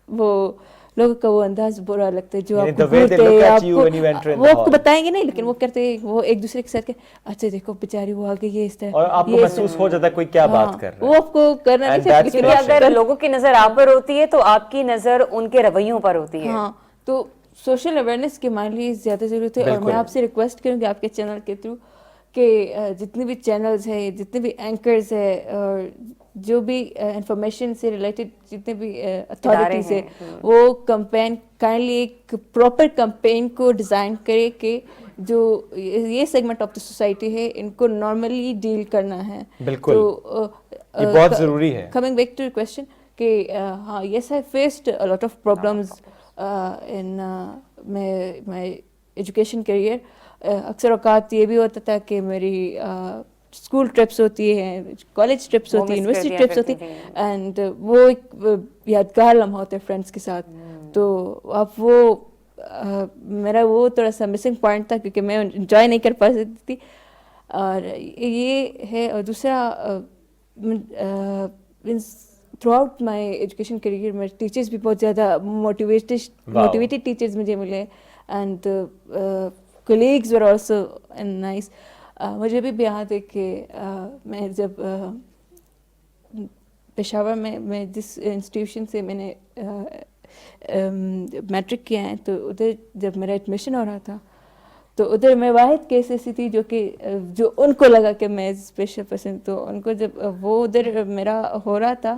وہ لوگوں کا وہ انداز برا لگتا ہے جو آپ کو گھورتے ہیں, وہ آپ کو بتائیں گے نہیں, لیکن وہ کرتے ہیں, وہ ایک دوسرے کے ساتھ کہ اچھا دیکھو بیچاری وہ آگے یہ اس طرح, اور آپ کو محسوس ہو جاتا ہے کوئی کیا بات کر رہا ہے, وہ آپ کو کرنا نہیں چاہیے. لیکن اگر لوگوں کی نظر آپ پر ہوتی ہے تو آپ کی نظر ان کے رویوں پر ہوتی ہے. ہاں, تو سوشل اویئرنیس کے ہمارے لیے زیادہ ضرورت ہے. اور میں آپ سے ریکویسٹ کروں گی آپ کے چینل کے تھرو کہ جتنے بھی چینلز ہیں, جتنے بھی اینکرز ہیں, اور جو بھی انفارمیشن سے ریلیٹڈ جتنے بھی اتھارٹیز ہیں, وہ کمپین کائنڈلی ایک پراپر کمپین کو ڈیزائن کرے کہ جو یہ سیگمنٹ آف دا سوسائٹی ہے ان کو نارملی ڈیل کرنا ہے. بالکل, یہ بہت ضروری ہے. کمنگ بیک ٹو کویسچن کہ ہاں, yes I faced a lot of problems in my education career. اکثر اوقات یہ بھی ہوتا تھا کہ میری اسکول ٹرپس ہوتی ہیں, کالج ٹرپس ہوتی ہیں, یونیورسٹی ٹرپس ہوتی ہیں, اینڈ وہ ایک یادگار لمحہ ہوتا ہے فرینڈس کے ساتھ. تو آپ وہ میرا وہ تھوڑا سا مسنگ پوائنٹ تھا کیونکہ میں انجوائے نہیں کر پا سکتی تھی, اور یہ ہے. اور دوسرا throughout my education career میں ٹیچرس بھی بہت زیادہ موٹیویٹیڈ ٹیچرز مجھے ملے, and colleagues were also nice. مجھے بھی یاد ہے کہ میں جب پشاور میں جس انسٹیٹیوشن سے میں نے میٹرک کیا ہے, تو ادھر جب میرا ایڈمیشن ہو رہا تھا تو ادھر میں واحد کیس ایسی تھی جو ان کو لگا کہ میں اسپیشل پرسن, تو ان کو جب وہ ادھر میرا ہو رہا تھا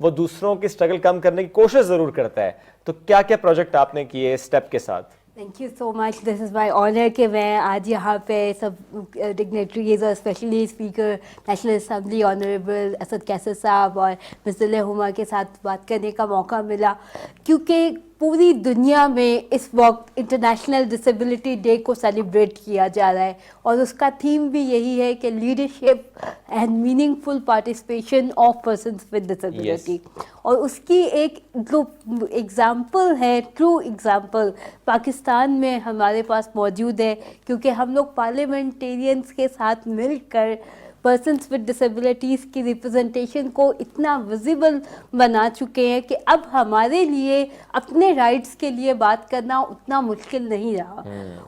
وہ دوسروں کی اسٹرگل کم کرنے کی کوشش ضرور کرتا ہے. تو کیا کیا پروجیکٹ آپ نے کیے اس اسٹیپ کے ساتھ؟ Thank you so much. This is my honour کہ میں آج یہاں پہ سب ڈگنیٹریز اور specially speaker national assembly honourable Asad Qaiser صاحب اور مسز ہما کے ساتھ بات کرنے کا موقع ملا، کیونکہ پوری دنیا میں اس وقت انٹرنیشنل ڈسیبلٹی ڈے کو سیلیبریٹ کیا جا رہا ہے، اور اس کا تھیم بھی یہی ہے کہ leadership and meaningful participation of persons with disability. اور اس کی ایک جو ایگزامپل ہے، ٹرو ایگزامپل پاکستان میں ہمارے پاس موجود ہے، کیونکہ ہم لوگ پارلیمنٹیرینس کے ساتھ مل کر پرسنس ود ڈسیبلٹیز کی ریپرزنٹیشن کو اتنا ویزیبل بنا چکے ہیں کہ اب ہمارے لیے اپنے رائٹس کے لیے بات کرنا اتنا مشکل نہیں رہا.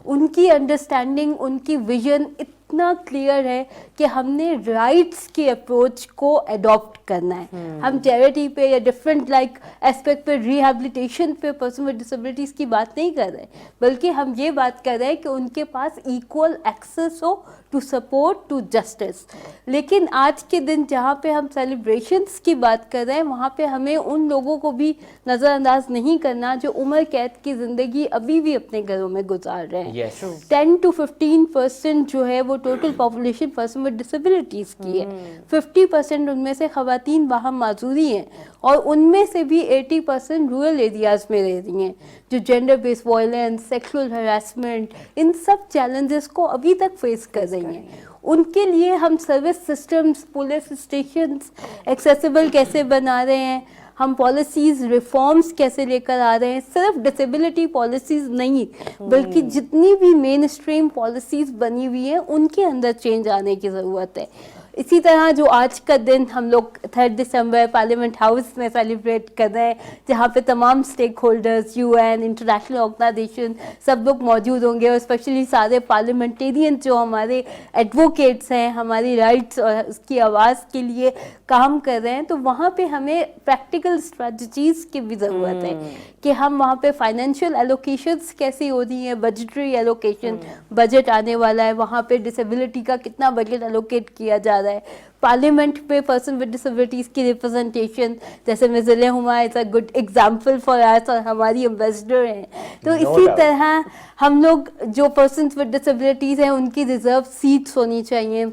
ان کی انڈرسٹینڈنگ، ان کی ویژن اتنا کلیئر ہے کہ ہم نے رائٹس کے اپروچ کو ایڈاپٹ کرنا ہے. ہم چیریٹی پہ یا ڈفرینٹ لائک اسپیکٹ پہ، ریہیبلیٹیشن پہ پرسن ود ڈسیبلٹیز کی بات نہیں کر رہے، بلکہ ہم یہ بات کر رہے ہیں کہ ان کے پاس ایکول ایکسیس ہو ٹو سپورٹ، ٹو جسٹس. لیکن آج کے دن جہاں پہ ہم سیلیبریشنس کی بات کر رہے ہیں، وہاں پہ ہمیں ان لوگوں کو بھی نظر انداز نہیں کرنا جو عمر قید کی زندگی ابھی بھی اپنے گھروں میں گزار رہے ہیں. 10 to 15% جو ہے وہ total population person with disabilities کی ہے. 50% ان میں سے خواتین باہم معذوری ہیں، اور ان میں سے بھی 80% رورل ایریاز میں رہ رہی ہیں، جو gender base violence, sexual harassment, ان سب چیلنجز کو ابھی تک فیس کر رہی ہیں. ان کے لیے ہم service systems, police stations accessible کیسے بنا رہے ہیں، ہم پالیسیز ریفارمز کیسے لے کر آ رہے ہیں. صرف ڈسیبلٹی پالیسیز نہیں، بلکہ جتنی بھی مین اسٹریم پالیسیز بنی ہوئی ہیں ان کے اندر چینج آنے کی ضرورت ہے. اسی طرح جو آج کا دن ہم لوگ 3 دسمبر پارلیمنٹ ہاؤس میں سیلیبریٹ کر رہے ہیں، جہاں پہ تمام stakeholders, UN، international organisation, سب لوگ موجود ہوں گے، اور اسپیشلی سارے پارلیمنٹیرین جو ہمارے ایڈوکیٹس ہیں، ہماری رائٹس اور اس کی آواز کے لیے کام کر رہے ہیں. تو وہاں پہ ہمیں پریکٹیکل اسٹریٹجیز کی بھی ضرورت ہے کہ ہم وہاں پہ فائنینشیل ایلوکیشنز کیسی ہو رہی ہیں، بجٹری ایلوکیشن، بجٹ آنے والا ہے، وہاں پہ ڈسیبلٹی کا کتنا بجٹ ایلوکیٹ کیا جا رہا ہے. پارلیمنٹ میں پرسن ود ڈسیبلٹیز کی ریپرزنٹیشن، جیسے مسز ہما از اے گڈ ایگزامپل فار اس، اور ہماری امبیسڈر ہیں. تو اسی طرح ہم لوگ جو پرسنس ود ڈسیبلٹیز ہیں ان کی ریزرو سیٹس ہونی چاہیے.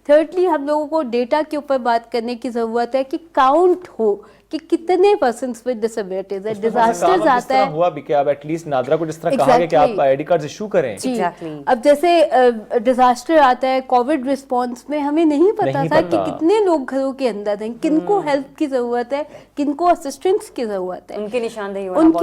تھرڈلی ہم لوگوں کو ڈیٹا کے اوپر بات کرنے کی ضرورت ہے کہ کاؤنٹ ہو کہ کتنے پرسنس ود ڈسیبلٹیز ہیں. ڈیزاسٹرز آتا ہے، ہوا بھی کہ آپ ایٹ لیسٹ نادرا کو جس طرح کہا گیا کہ آپ آئی ڈی کارڈ ایشو کریں. جی، اب جیسے ڈیزاسٹر آتا ہے، کووڈ رسپانس میں ہمیں نہیں پتا تھا کہ کتنے لوگ گھروں کے اندر ہیں، کن کو ہیلپ کی ضرورت ہے، کن کو اسسٹنس کی ضرورت ہے. ان کی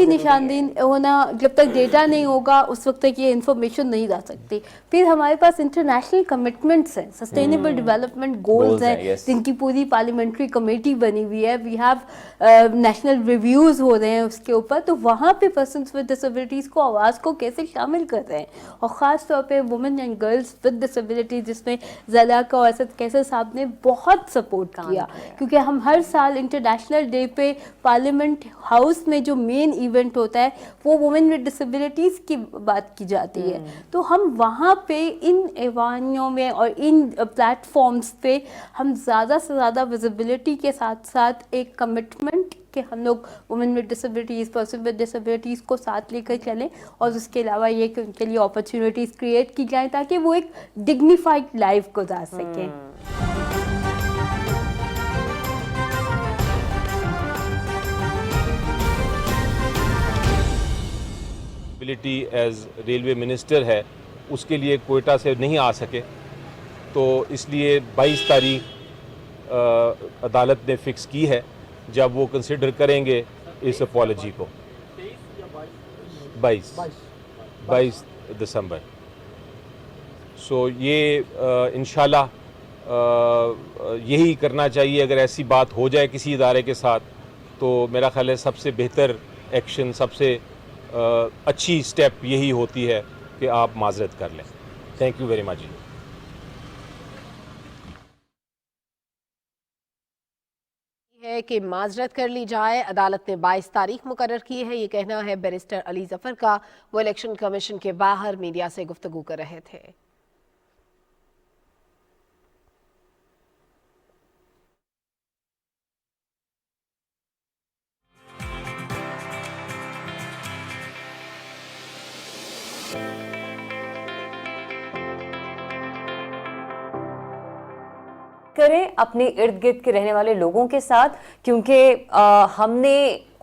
نشاندہی ہونا جب تک ڈیٹا نہیں ہوگا اس وقت تک یہ انفارمیشن نہیں جا سکتی. پھر ہمارے پاس انٹرنیشنل کمٹمنٹس ہیں، سسٹینیبل ڈیولپمنٹ گولز ہیں، جن کی پوری پارلیمنٹری کمیٹی بنی ہوئی ہے. وی ہیو نیشنل ریویوز ہو رہے ہیں اس کے اوپر. تو وہاں پہ پرسنس ود ڈسیبلٹیز کو آواز کو کیسے شامل کر رہے ہیں، اور خاص طور پہ women and girls with disability, جس میں زلیخا اور اسد کیسر صاحب نے بہت سپورٹ کیا. کیونکہ ہم ہر سال انٹرنیشنل ڈے پہ پارلیمنٹ ہاؤس میں جو مین ایونٹ ہوتا ہے وہ وومن ود ڈسیبلٹیز کی بات کی جاتی ہے. تو ہم وہاں پہ ان ایوانیوں میں اور ان پلیٹ فارمز پہ ہم زیادہ سے زیادہ ویزیبلٹی کے ساتھ ساتھ ایک کمٹمنٹ کہ ہم لوگ women with disabilities, person with disabilities کو ساتھ لے کر چلیں، اور اس کے علاوہ یہ کہ ان کے لیے اپرچونیٹیز کریٹ کی جائیں تاکہ وہ ایک ڈگنیفائڈ لائف گزار سکیں. ایز ریلوے منسٹر ہے، اس کے لیے کوئٹہ سے نہیں آ سکے، تو اس لیے 22 تاریخ عدالت نے فکس کی ہے جب وہ کنسیڈر کریں گے اس اپالوجی کو. 22 دسمبر. سو یہ انشاءاللہ یہی کرنا چاہیے. اگر ایسی بات ہو جائے کسی ادارے کے ساتھ تو میرا خیال ہے سب سے بہتر ایکشن، سب سے اچھی سٹیپ یہی ہوتی ہے کہ آپ معذرت کر لیں. تھینک یو ویری مچ. ہے کہ معذرت کر لی جائے. عدالت نے 22 تاریخ مقرر کی ہے، یہ کہنا ہے بیرسٹر علی ظفر کا. وہ الیکشن کمیشن کے باہر میڈیا سے گفتگو کر رہے تھے. کریں اپنے ارد گرد کے رہنے والے لوگوں کے ساتھ، کیونکہ ہم نے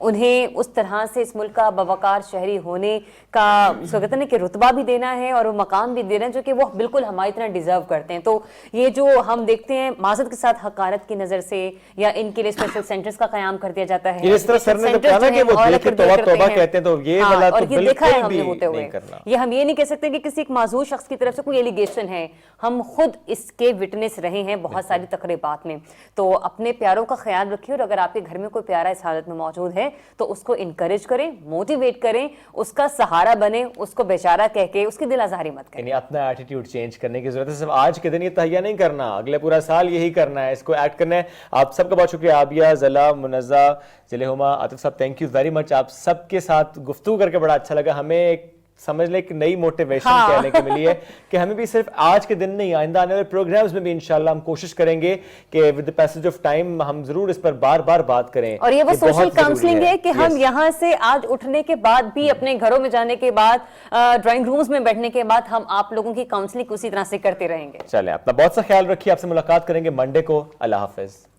انہیں اس طرح سے اس ملک کا باوقار شہری ہونے کا کہتے ہیں کہ رتبہ بھی دینا ہے اور وہ مقام بھی دینا ہے جو کہ وہ بالکل ہماری طرح ڈیزرو کرتے ہیں. تو یہ جو ہم دیکھتے ہیں معذرت کے ساتھ حقارت کی نظر سے، یا ان کے لیے اسپیشل سینٹرز کا قیام کر دیا جاتا ہے، اس طرح کرنے تو کہنا کہ وہ دیکھ کے توبہ توبہ کہتے ہیں، تو یہ والا تو بالکل بھی نہیں کرنا. یہ ہم یہ نہیں کہہ سکتے کہ کسی ایک معذور شخص کی طرف سے کوئی ایلیگیشن ہے، ہم خود اس کے وٹنس رہے ہیں بہت ساری تقریبات میں. تو اپنے پیاروں کا خیال رکھیے، اور اگر آپ کے گھر میں کوئی پیارا اس حالت میں موجود ہے تو اس کو انکریج کریں، موٹیویٹ کریں، اس کا سہارا بنے، اس کو بیچارہ کہہ کے اس کی دل آزاری مت کریں. یعنی اپنا ایٹیٹیوڈ چینج کرنے کی ضرورت ہے. صرف آج کے دن یہ تہیہ نہیں کرنا، اگلے پورا سال یہی کرنا ہے، اس کو ایڈ کرنا ہے. آپ سب کا بہت شکریہ. عابیہ، زلا، منزہ، ذیل ہما، عاطف صاحب، تھینک یو ویری مچ. آپ سب کے ساتھ گفتگو کر کے بڑا اچھا لگا. ہمیں ایک سمجھ لیں ایک نئی موٹیویشن کہنے کی ملی ہے کہ ہمیں بھی صرف آج کے دن نہیں، آئندہ آنے والے پروگرامز میں بھی انشاءاللہ ہم کوشش کریں گے کہ with the passage of time ہم ضرور اس پر بار بار بات کریں. اور یہ وہ سوشل کاؤنسلنگ ہے کہ ہم یہاں سے آج اٹھنے کے بعد بھی، اپنے گھروں میں جانے کے بعد، ڈرائنگ رومز میں بیٹھنے کے بعد، ہم آپ لوگوں کی کاؤنسلنگ اسی طرح سے کرتے رہیں گے. چلیں، اپنا بہت سا خیال رکھیے. آپ سے ملاقات کریں گے منڈے کو. اللہ حافظ.